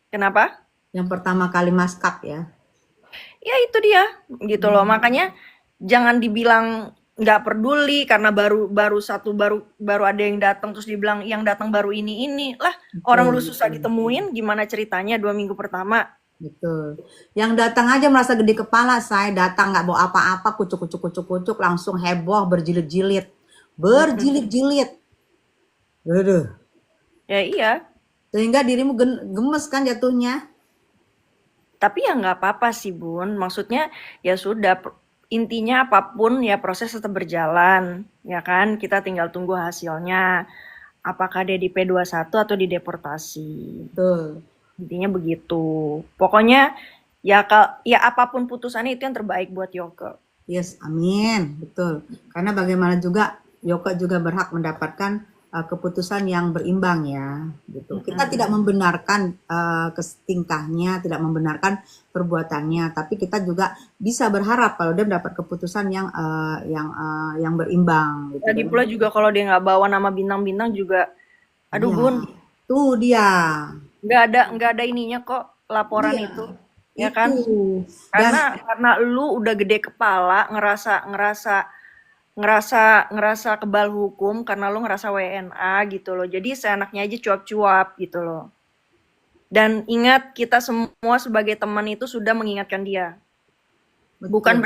Kenapa? Yang pertama kali maskap ya. Ya itu dia gitu loh. Hmm. Makanya jangan dibilang nggak peduli karena baru baru satu baru baru ada yang datang terus dibilang yang datang baru ini lah, orang Betul, lu susah betul, ditemuin gimana ceritanya 2 minggu pertama. betul. Yang datang aja merasa gede kepala, saya datang nggak bawa apa-apa, kucuk kucuk kucuk kucuk langsung heboh berjilid-jilid, berjilid-jilid. Aduh. Ya iya, Sehingga dirimu gemes kan jatuhnya. tapi ya nggak apa-apa sih Bun, maksudnya ya sudah, intinya apapun ya proses tetap berjalan ya kan, kita tinggal tunggu hasilnya apakah dia di P21 atau dideportasi. Betul. Intinya begitu. Pokoknya ya apapun putusannya itu yang terbaik buat Yoke. Yes, amin. Betul. Karena bagaimana juga Yoko juga berhak mendapatkan keputusan yang berimbang ya, gitu. Kita tidak membenarkan tingkahnya, tidak membenarkan perbuatannya, tapi kita juga bisa berharap kalau dia mendapat keputusan yang berimbang, gitu. Lagi pula juga kalau dia nggak bawa nama bintang-bintang juga, aduh Iya, Bun, itu dia. nggak ada ininya kok laporan Iya, itu, ya itu. kan? Dan Karena lu udah gede kepala ngerasa ngerasa ngerasa ngerasa kebal hukum karena lu ngerasa WNA gitu loh. Jadi seenaknya aja cuap-cuap gitu loh. Dan ingat kita semua sebagai teman itu sudah mengingatkan dia. Bukan betul,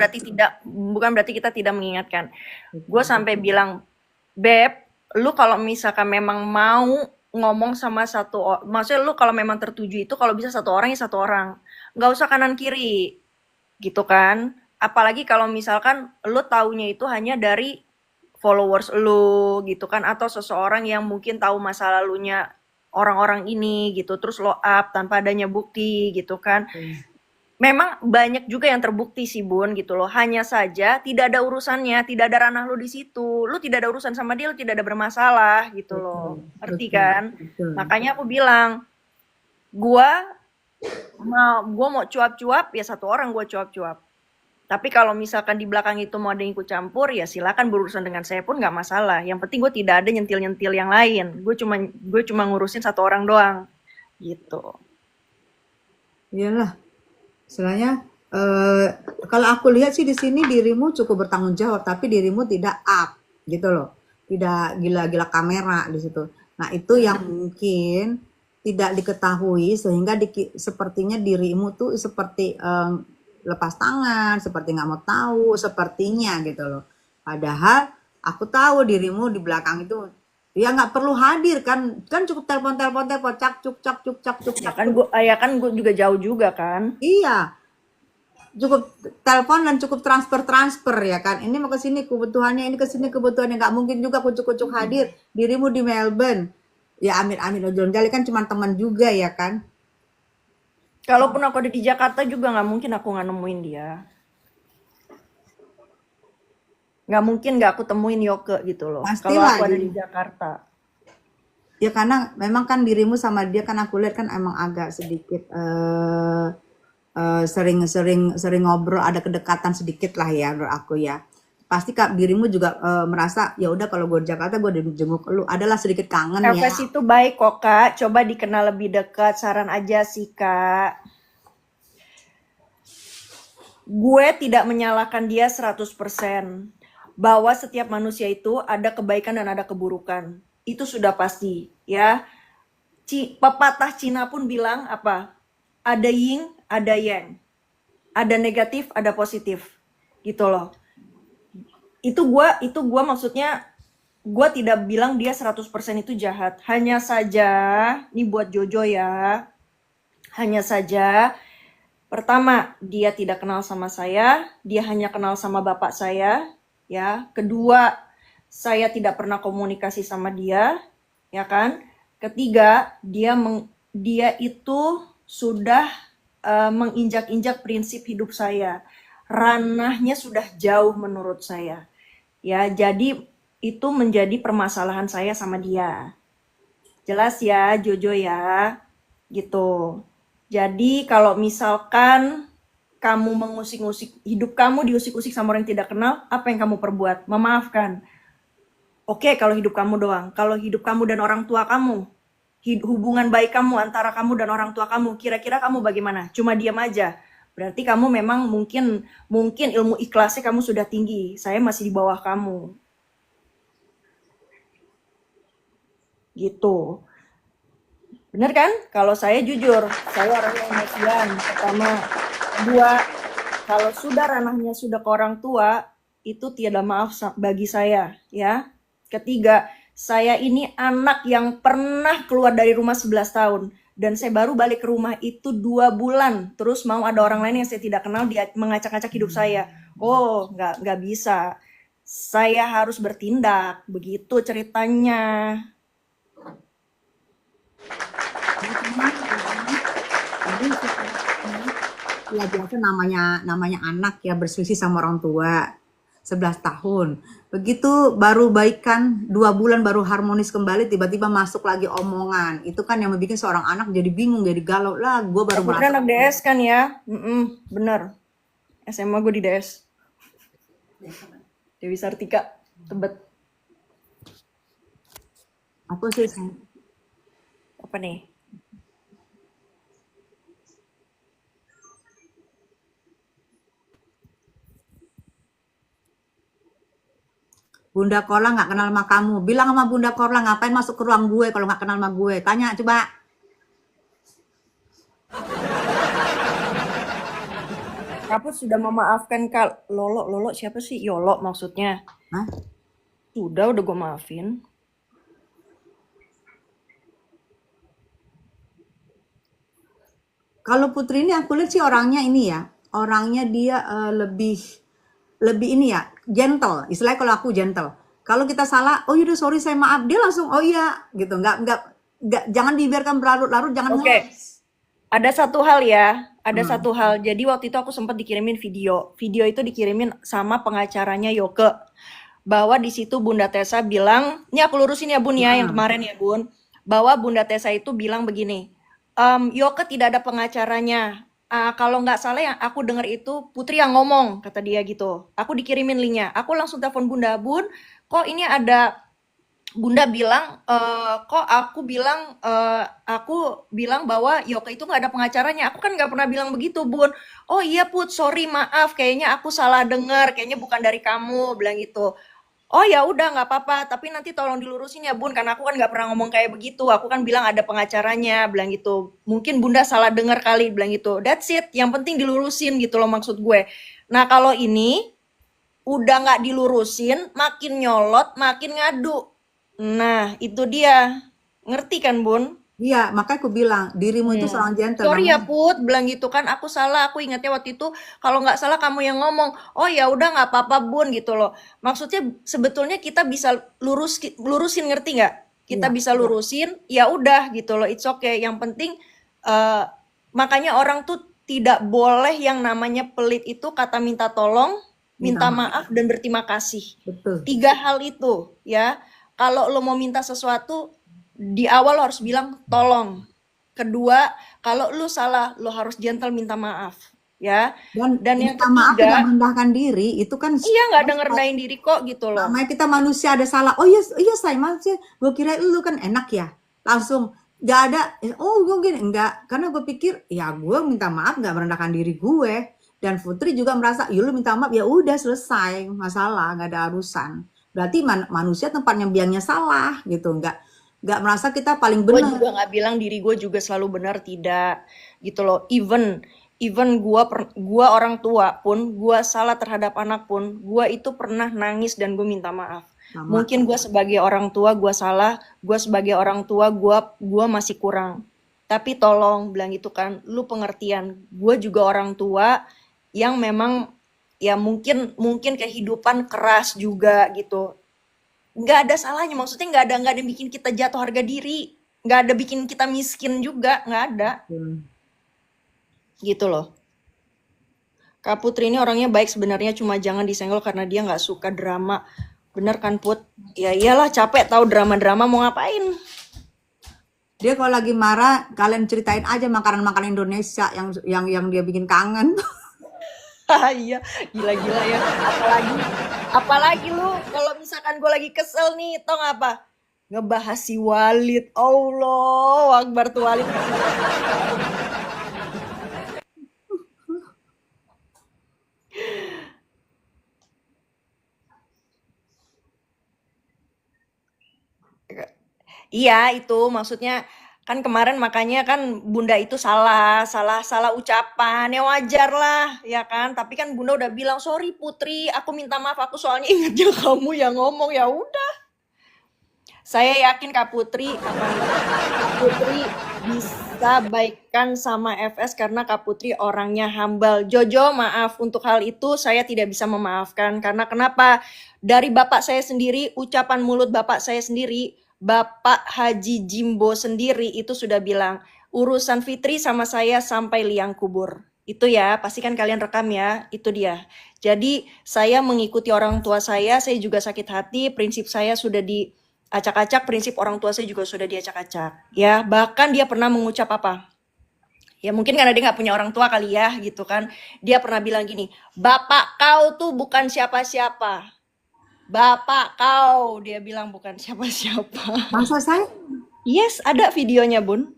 berarti kita tidak mengingatkan. Gue betul. sampai bilang, Beb, lu kalau misalkan memang mau ngomong sama maksudnya lu kalau memang tertuju itu kalau bisa satu orang ya satu orang. Nggak usah kanan kiri, gitu kan. Apalagi kalau misalkan lu taunya itu hanya dari followers lu gitu kan atau seseorang yang mungkin tahu masa lalunya orang-orang ini gitu terus lo up tanpa adanya bukti gitu kan. Memang banyak juga yang terbukti sih Bun gitu loh. Hanya saja tidak ada urusannya, tidak ada ranah lu di situ. Lu tidak ada urusan sama dia, lu tidak ada bermasalah gitu loh. Betul, Ngerti betul, kan? betul. Makanya aku bilang, gua gua mau cuap-cuap ya satu orang gua cuap-cuap. Tapi kalau misalkan di belakang itu mau ada yang ikut campur ya silakan berurusan dengan saya pun nggak masalah. Yang penting gue tidak ada nyentil-nyentil yang lain. Gue cuma ngurusin satu orang doang gitu. Iyalah, istilahnya kalau aku lihat sih di sini dirimu cukup bertanggung jawab, tapi dirimu tidak up gitu loh. Tidak gila-gila kamera di situ. Nah, itu yang mungkin tidak diketahui sehingga sepertinya dirimu tuh seperti lepas tangan, seperti nggak mau tahu, sepertinya gitu loh. Padahal aku tahu dirimu di belakang itu ya nggak perlu hadir kan, kan cukup telepon cak cuk cak cuk cak cuk cak cuk. Ya kan gue juga jauh juga kan. Iya, cukup telepon dan cukup transfer ya kan. Ini mau ke sini kebutuhannya, ini ke sini kebutuhannya. Nggak mungkin juga kucuk-kucuk hadir. Dirimu di Melbourne. Ya amin-amin ojol jali kan cuma teman juga ya kan. Kalaupun aku ada di Jakarta juga nggak mungkin aku nggak nemuin dia. Nggak mungkin nggak aku temuin Yoke gitu loh. Kalau Pastilah. aku ada di Jakarta. Ya karena memang kan dirimu sama dia kan aku lihat kan emang agak sedikit sering ngobrol, ada kedekatan sedikit lah ya menurut aku ya. Pasti kak dirimu juga merasa ya udah kalau gue di Jakarta gue jenguk lu, adalah sedikit kangen ya. Efes itu baik kok kak. Coba dikenal lebih dekat. Saran aja sih kak. Gue tidak menyalahkan dia 100%. Bahwa setiap manusia itu ada kebaikan dan ada keburukan. Itu sudah pasti ya. Pepatah Cina pun bilang apa? Ada yin, ada yang. Ada negatif, ada positif. Gitu loh. Itu gua maksudnya gue tidak bilang dia 100% itu jahat. Hanya saja, ini buat Jojo ya. Hanya saja pertama, dia tidak kenal sama saya, dia hanya kenal sama bapak saya, ya. Kedua, saya tidak pernah komunikasi sama dia, ya kan? Ketiga, dia itu sudah menginjak-injak prinsip hidup saya. Ranahnya sudah jauh menurut saya. Ya, jadi itu menjadi permasalahan saya sama dia. Jelas ya, Jojo ya. Gitu. Jadi kalau misalkan kamu mengusik-usik, hidup kamu diusik-usik sama orang yang tidak kenal, apa yang kamu perbuat? Memaafkan. Oke, kalau hidup kamu doang. Kalau hidup kamu dan orang tua kamu, hubungan baik kamu antara kamu dan orang tua kamu, kira-kira kamu bagaimana? Cuma diam aja. Berarti kamu memang mungkin ilmu ikhlasnya kamu sudah tinggi. Saya masih di bawah kamu. Gitu. Bener kan? Kalau saya jujur, saya orangnya emosian. Pertama. Kedua, kalau sudah ranahnya sudah ke orang tua, itu tiada maaf bagi saya, ya. Ketiga, saya ini anak yang pernah keluar dari rumah 11 tahun. Dan saya baru balik ke rumah itu 2 bulan. Terus mau ada orang lain yang saya tidak kenal dia mengacak-acak hidup saya. Oh, nggak bisa. Saya harus bertindak. Begitu ceritanya. Ya biasa namanya anak ya berselisih sama orang tua 11 tahun. Begitu baru baikan 2 bulan baru harmonis kembali tiba-tiba masuk lagi omongan. Itu kan yang membuat seorang anak jadi bingung, jadi galau lah. Gue baru Bener merasa anak DS kan ya? Bener. SMA gue di DS. Dewi Sartika, Tebet. apa sih? Apa nih? Bunda Korla nggak kenal sama kamu. Bilang sama Bunda Korla ngapain masuk ke ruang gue kalau nggak kenal sama gue. Tanya coba. Aku sudah memaafkan Kak Lolo siapa sih? Yolo maksudnya. Hah? Udah gue maafin. Kalau Putri ini aku lihat sih orangnya ini ya. Orangnya dia lebih ini ya, gentle. Istilahnya kalau aku gentle. Kalau kita salah, oh yaudah sorry saya maaf. Dia langsung oh iya gitu. Nggak jangan dibiarkan berlarut-larut, jangan Oke. Ada satu hal ya, satu hal. Jadi waktu itu aku sempat dikirimin video. Video itu dikirimin sama pengacaranya Yoke. Bahwa di situ Bunda Tessa bilang, ini aku lurusin ya Bun ya, yang kemarin ya Bun. Bahwa Bunda Tessa itu bilang begini, Yoke tidak ada pengacaranya. Kalau nggak salah yang aku dengar itu Putri yang ngomong, kata dia gitu. Aku dikirimin linknya. Aku langsung telepon Bunda, Bun, kok ini ada Bunda bilang, kok aku bilang bahwa Yoke itu nggak ada pengacaranya. Aku kan nggak pernah bilang begitu, Bun. Oh iya Put, sorry maaf, kayaknya aku salah dengar, kayaknya bukan dari kamu, bilang gitu. Oh ya udah nggak apa-apa, tapi nanti tolong dilurusin ya Bun, karena aku kan nggak pernah ngomong kayak begitu. Aku kan bilang ada pengacaranya, bilang gitu. Mungkin Bunda salah dengar kali, bilang gitu. That's it, yang penting dilurusin gitu loh maksud gue. Nah kalau ini udah nggak dilurusin, makin nyolot, makin ngadu. Nah, itu dia. Ngerti kan, Bun? Iya, makanya aku bilang dirimu itu seorang gentle. Sorry ya, Put, bilang gitu kan. Aku salah, aku ingatnya waktu itu kalau nggak salah kamu yang ngomong. Oh ya udah nggak apa-apa, Bun, gitu loh. Maksudnya sebetulnya kita bisa lurusin, ngerti nggak? Kita Iya. bisa lurusin, ya udah gitu loh. It's okay. Yang penting Makanya orang tuh tidak boleh yang namanya pelit itu kata minta tolong, Minta minta maaf. maaf, dan berterima kasih. Betul. 3 hal itu ya. Kalau lo mau minta sesuatu, di awal lo harus bilang tolong. Kedua, kalau lo salah, lo harus gentle minta maaf ya. Dan Dan yang minta maaf tidak ketiga, merendahkan diri, itu kan iya nggak ada ngerendahin diri kok gitu loh. namanya kita manusia ada salah. Oh iya, iya saya manusia. Gue kira lu kan enak ya. Langsung nggak ada. Oh gue gini enggak. Karena gue pikir ya gue minta maaf nggak merendahkan diri gue. Dan Putri juga merasa, ya lu minta maaf ya udah selesai masalah, nggak ada urusan. Berarti manusia tempatnya biangnya salah gitu, nggak merasa kita paling Gue benar. juga nggak bilang diri gue juga selalu benar, tidak gitu loh. Even gua orang tua pun, gua salah terhadap anak pun, gua itu pernah nangis dan gue minta maaf. Sama. Mungkin gua sebagai orang tua gua salah, gua sebagai orang tua gua masih kurang. Tapi tolong bilang gitu kan, lu pengertian. Gua juga orang tua yang memang ya mungkin kehidupan keras juga gitu. Nggak ada salahnya, maksudnya nggak ada bikin kita jatuh harga diri, nggak ada bikin kita miskin juga, nggak ada gitu loh. Kak Putri ini orangnya baik sebenarnya, cuma jangan disenggol karena dia nggak suka drama. Bener kan Put? Ya iyalah, capek tahu drama-drama, mau ngapain? Dia kalau lagi marah, kalian ceritain aja makanan-makanan Indonesia yang dia bikin kangen. Iya, gila-gila ya. Apalagi lu kalau misalkan gue lagi kesel nih, tau nggak apa? Ngebahas si Walid. Allah Akbar tuh Walid. Iya, itu maksudnya kan kemarin makanya kan Bunda itu salah ucapan. Ya wajar lah, ya kan? Tapi kan Bunda udah bilang, "Sorry Putri, aku minta maaf, aku soalnya ingatnya kamu yang ngomong." Ya udah. Saya yakin Kak Putri bisa baikkan sama FS karena Kak Putri orangnya humble. Jojo, maaf untuk hal itu saya tidak bisa memaafkan karena kenapa? Dari bapak saya sendiri, ucapan mulut bapak saya sendiri, Bapak Haji Jimbo sendiri itu sudah bilang, urusan Fitri sama saya sampai liang kubur. Itu ya, pasti kan kalian rekam ya, itu dia. Jadi saya mengikuti orang tua saya juga sakit hati, prinsip saya sudah diacak-acak, prinsip orang tua saya juga sudah diacak-acak. Ya, bahkan dia pernah mengucap apa? Ya mungkin karena dia nggak punya orang tua kali ya, gitu kan. Dia pernah bilang gini, "Bapak kau tuh bukan siapa-siapa. Bapak kau," dia bilang, "bukan siapa-siapa." Masa saya? Yes, ada videonya, Bun.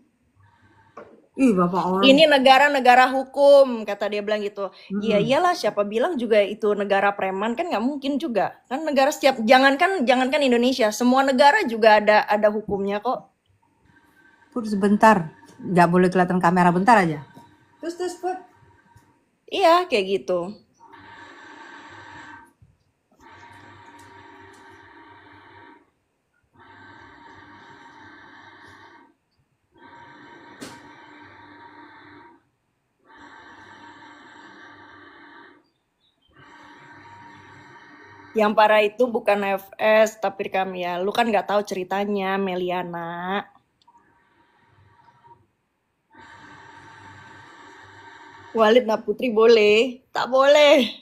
Ih, bapak orang. Ini negara hukum, kata dia bilang gitu. Iya iyalah, siapa bilang juga itu negara preman, kan nggak mungkin juga. Kan negara jangankan Indonesia, semua negara juga ada hukumnya kok. Put sebentar, nggak boleh kelihatan kamera, bentar aja. Terus Put. Iya, kayak gitu. Yang parah itu bukan FS, tapi kami ya. Lu kan nggak tahu ceritanya, Meliana. Walid na Putri boleh, tak boleh.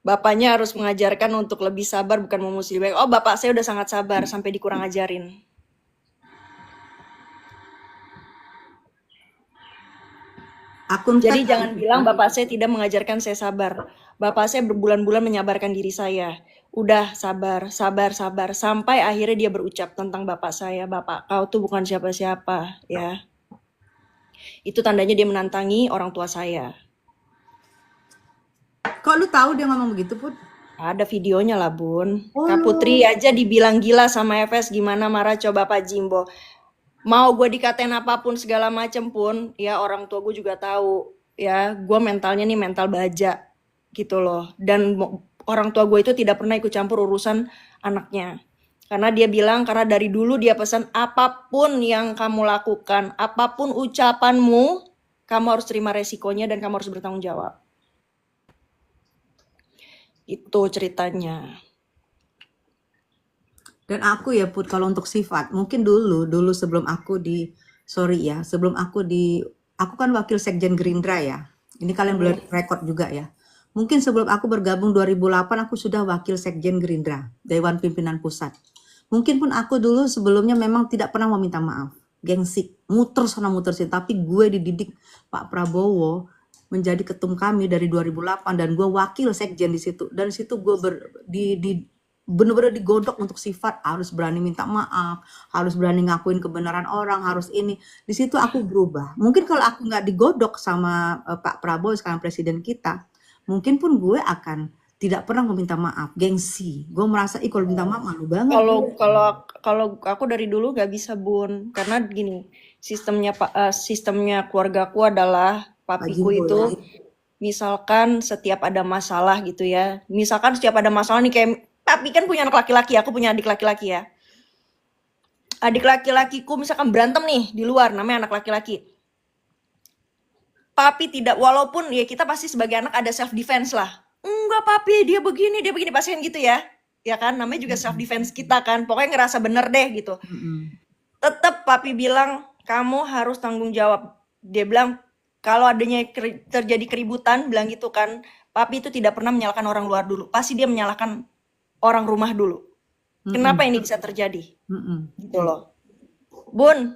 Bapaknya harus mengajarkan untuk lebih sabar, bukan memusuhi baik. Oh, bapak saya udah sangat sabar sampai dikurang ajarin. Jadi jangan bilang bapak saya tidak mengajarkan saya sabar. Bapak saya berbulan-bulan menyabarkan diri saya. Udah sabar, sampai akhirnya dia berucap tentang bapak saya, "Bapak kau tuh bukan siapa-siapa," ya. Itu tandanya dia menantangi orang tua saya. Kok lu tahu dia ngomong begitu, Put? Ada videonya lah, Bun. Kak Putri aja dibilang gila sama FS, gimana marah coba Pak Jimbo. Mau gue dikatain apapun segala macem pun, ya orang tua gue juga tahu, ya gue mentalnya nih mental baja gitu loh. Dan orang tua gue itu tidak pernah ikut campur urusan anaknya. Karena dia bilang, karena dari dulu dia pesan, apapun yang kamu lakukan, apapun ucapanmu, kamu harus terima resikonya dan kamu harus bertanggung jawab. Itu ceritanya. Dan aku ya Put, kalau untuk sifat, mungkin dulu sebelum aku sebelum aku kan wakil sekjen Gerindra ya. Ini kalian boleh rekod juga ya. Mungkin sebelum aku bergabung 2008 aku sudah wakil sekjen Gerindra, Dewan Pimpinan Pusat. Mungkin pun aku dulu sebelumnya memang tidak pernah meminta maaf. Gengsi, muter sana muter sini. Tapi gue dididik Pak Prabowo menjadi ketum kami dari 2008 dan gue wakil sekjen di situ. Dan di situ gue bener-bener digodok untuk sifat, harus berani minta maaf, harus berani ngakuin kebenaran orang, harus ini. Di situ aku berubah. Mungkin kalau aku nggak digodok sama Pak Prabowo sekarang presiden kita, mungkin pun gue akan tidak pernah meminta maaf, gengsi. Gue merasa, kalau minta maaf malu banget. Kalau aku dari dulu gak bisa Bun, karena gini, sistemnya keluargaku adalah papiku Jimbo itu, ya. misalkan setiap ada masalah gitu ya, misalkan setiap ada masalah nih, kayak papi kan punya anak laki-laki, aku punya adik laki-laki ya. Adik laki-lakiku misalkan berantem nih di luar, namanya anak laki-laki. Papi tidak, walaupun ya kita pasti sebagai anak ada self defense lah. Enggak papi, dia begini, pasti kan gitu ya. Ya kan, namanya juga self defense kita kan. Pokoknya ngerasa bener deh gitu. Tetap papi bilang, kamu harus tanggung jawab. Dia bilang, kalau adanya terjadi keributan, bilang gitu kan, papi itu tidak pernah menyalahkan orang luar dulu. Pasti dia menyalahkan orang rumah dulu. Kenapa ini bisa terjadi? Gitu loh. Bun,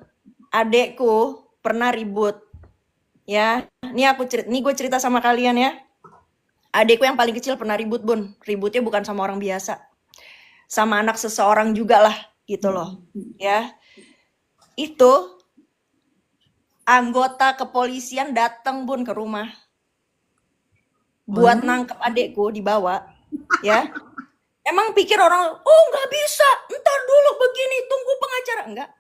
adekku pernah ribut. Ya, ini gue cerita sama kalian ya. Adekku yang paling kecil pernah ribut Bun. Ributnya bukan sama orang biasa, sama anak seseorang juga lah gitu loh. Ya, itu anggota kepolisian datang Bun ke rumah buat nangkep adekku, dibawa. Ya, emang pikir orang, oh nggak bisa, ntar dulu begini, tunggu pengacara. Enggak.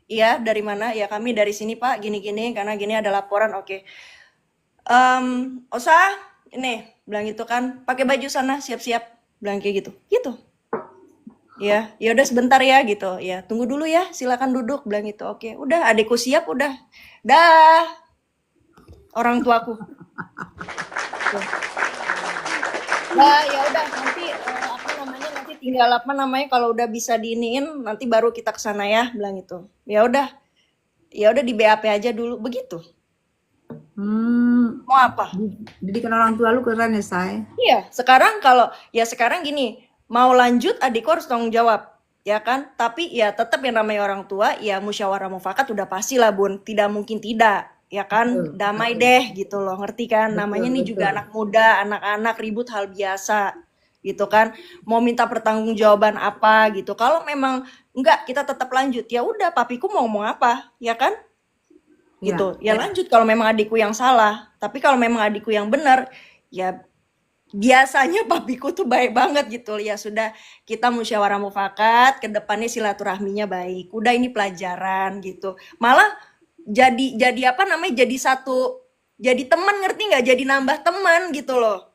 Iya, dari mana? Ya kami dari sini Pak, gini-gini, karena gini ada laporan, oke. Osa, ini, bilang gitu kan, pakai baju sana, siap-siap, bilang kayak gitu. Gitu. Ya udah sebentar ya gitu. Ya, tunggu dulu ya, silakan duduk, bilang gitu. Oke, udah adekku siap, udah. Dah. Orang tuaku. Nah, ya udah nanti nanti tinggal kalau udah bisa diiniin nanti baru kita ke sana ya, bilang gitu. Ya udah di BAP aja dulu begitu. Mau apa? Didikan orang tua lu keren ya, Say. Iya, sekarang gini, mau lanjut adikku harus tanggung jawab, ya kan? Tapi ya tetap yang namanya orang tua, ya musyawarah mufakat udah pasti lah Bun, tidak mungkin tidak. Ya kan, damai deh gitu loh, ngerti kan? Namanya nih juga anak muda, anak-anak ribut hal biasa gitu kan. Mau minta pertanggungjawaban apa gitu. Kalau memang enggak, kita tetap lanjut. Ya udah, papiku mau ngomong apa, ya kan? Gitu. Ya lanjut kalau memang adikku yang salah. Tapi kalau memang adikku yang benar, ya biasanya papiku tuh baik banget gitu. Ya sudah, kita musyawarah mufakat, ke depannya silaturahminya baik. Udah, ini pelajaran gitu. Malah jadi jadi teman, ngerti nggak, jadi nambah teman gitu loh.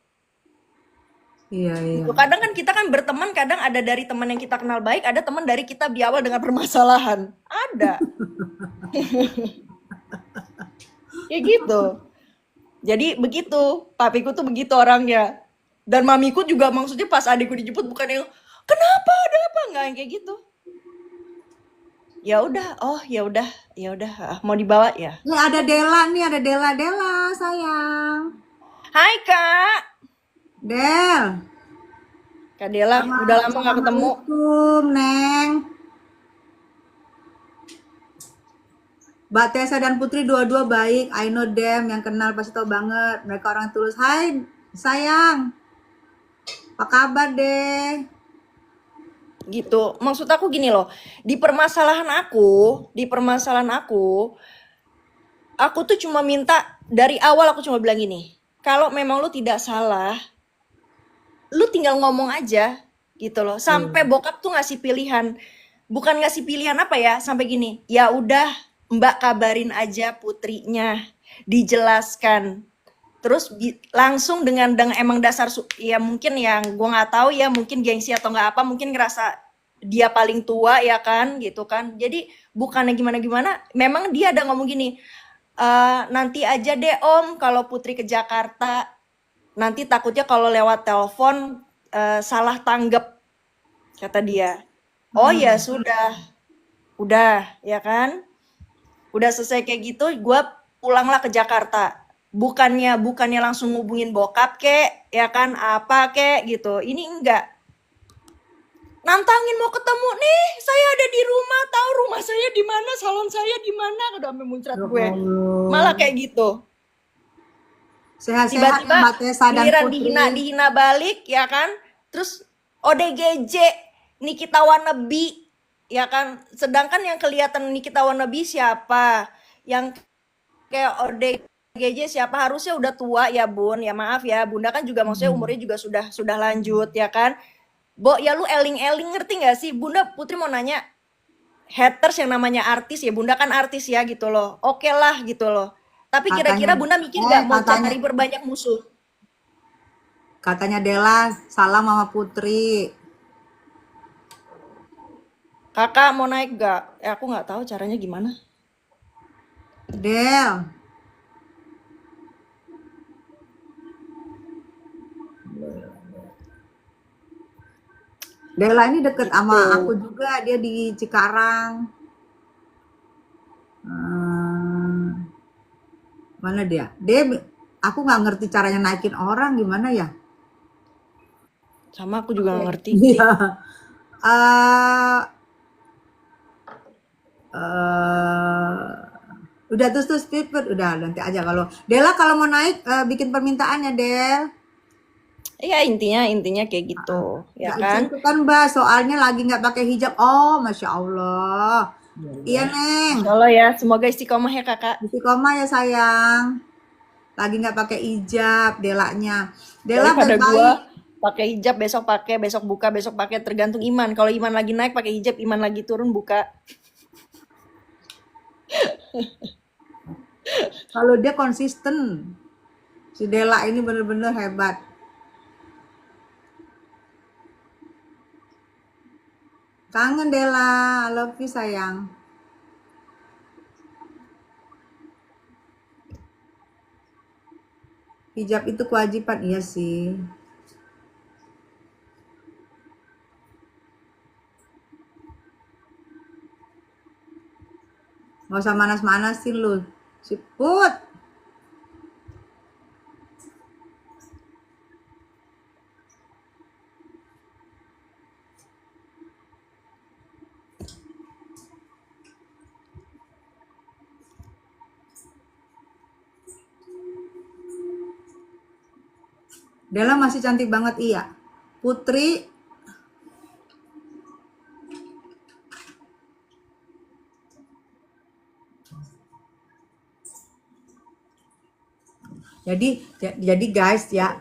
Iya. Gitu. Kadang kan kita kan berteman, kadang ada dari teman yang kita kenal baik, ada teman dari kita di awal dengan permasalahan, ada. Ya gitu. Jadi begitu, papiku tuh begitu orangnya. Dan mamiku juga, maksudnya pas adikku dijemput bukan yang kenapa, ada apa, nggak yang kayak gitu. Ya udah, mau dibawa ya. Nih ada Dela sayang. Hai Kak. Del. Kak Dela, udah lama gak ketemu. Assalamualaikum, Neng. Mbak Tessa dan Putri dua-dua baik. I know them, yang kenal pasti tahu banget. Mereka orang tulus. Hai, sayang. Apa kabar deh? Gitu, maksud aku gini loh, di permasalahan aku tuh cuma minta, dari awal aku cuma bilang gini, kalau memang lu tidak salah, lu tinggal ngomong aja gitu loh. Sampai bokap tuh ngasih pilihan, bukan ngasih pilihan apa ya, sampai gini, ya udah Mbak kabarin aja putrinya, dijelaskan. Terus langsung dengan emang dasar, ya mungkin yang gue nggak tahu ya, mungkin gengsi atau nggak apa, mungkin ngerasa dia paling tua ya kan, gitu kan. Jadi bukannya gimana-gimana, memang dia ada ngomong gini, nanti aja deh Om kalau Putri ke Jakarta, nanti takutnya kalau lewat telepon salah tanggap, kata dia. Oh ya sudah, ya kan? Udah selesai kayak gitu, gue pulanglah ke Jakarta. Bukannya langsung ngubungin bokap kek, ya kan? Apa kek gitu. Ini enggak. Nantangin mau ketemu nih, saya ada di rumah, tahu rumah saya di mana, salon saya di mana, udah sampai muncrat Ya gue. Allah. Malah kayak gitu. Sehat-sehat ya Tiba-tiba Mbak Tessa dan giliran Putri. dihina balik, ya kan? Terus ODGJ, Nikita Wannabe, ya kan? Sedangkan yang kelihatan Nikita Wannabe siapa? Yang kayak ODGJ siapa? Harusnya udah tua ya Bun, ya maaf ya, Bunda kan juga maksudnya umurnya juga sudah lanjut, ya kan? Bo, ya lu eling-eling, ngerti gak sih? Bunda Putri mau nanya, haters yang namanya artis ya, Bunda kan artis ya gitu loh. Oke lah gitu loh. Tapi Katanya, kira-kira Bunda mikir gak mau katanya, cari berbanyak musuh? katanya Dela, salam sama Putri. Kakak mau naik gak? Aku nggak tahu caranya gimana. Del, Dela ini deket sama aku juga, dia di Cikarang. Mana dia? Aku nggak ngerti caranya naikin orang gimana ya? Sama aku juga nggak ngerti. Iya. Eh, eh, udah terus speed, udah nanti aja kalau Dela kalau mau naik bikin permintaan ya Del. Iya intinya kayak gitu, ya Nggak bisa kan? itu kan Mbak, soalnya lagi nggak pakai hijab. Oh, Masya Allah. Iya Neng, Insya Allah ya, semoga istiqomah ya kakak. istiqomah ya sayang. Lagi nggak pakai hijab, Delanya. Dela Daripada gua baik-baik. pakai hijab pakai, besok buka, besok pakai, tergantung iman. Kalau iman lagi naik pakai hijab, iman lagi turun buka. Kalau dia konsisten, si Dela ini bener-bener hebat. Kangen Dela, I love you sayang. Hijab itu kewajiban, iya sih. Nggak usah manas-manasin lu. Siput. Dela masih cantik banget, iya. Putri, jadi guys ya,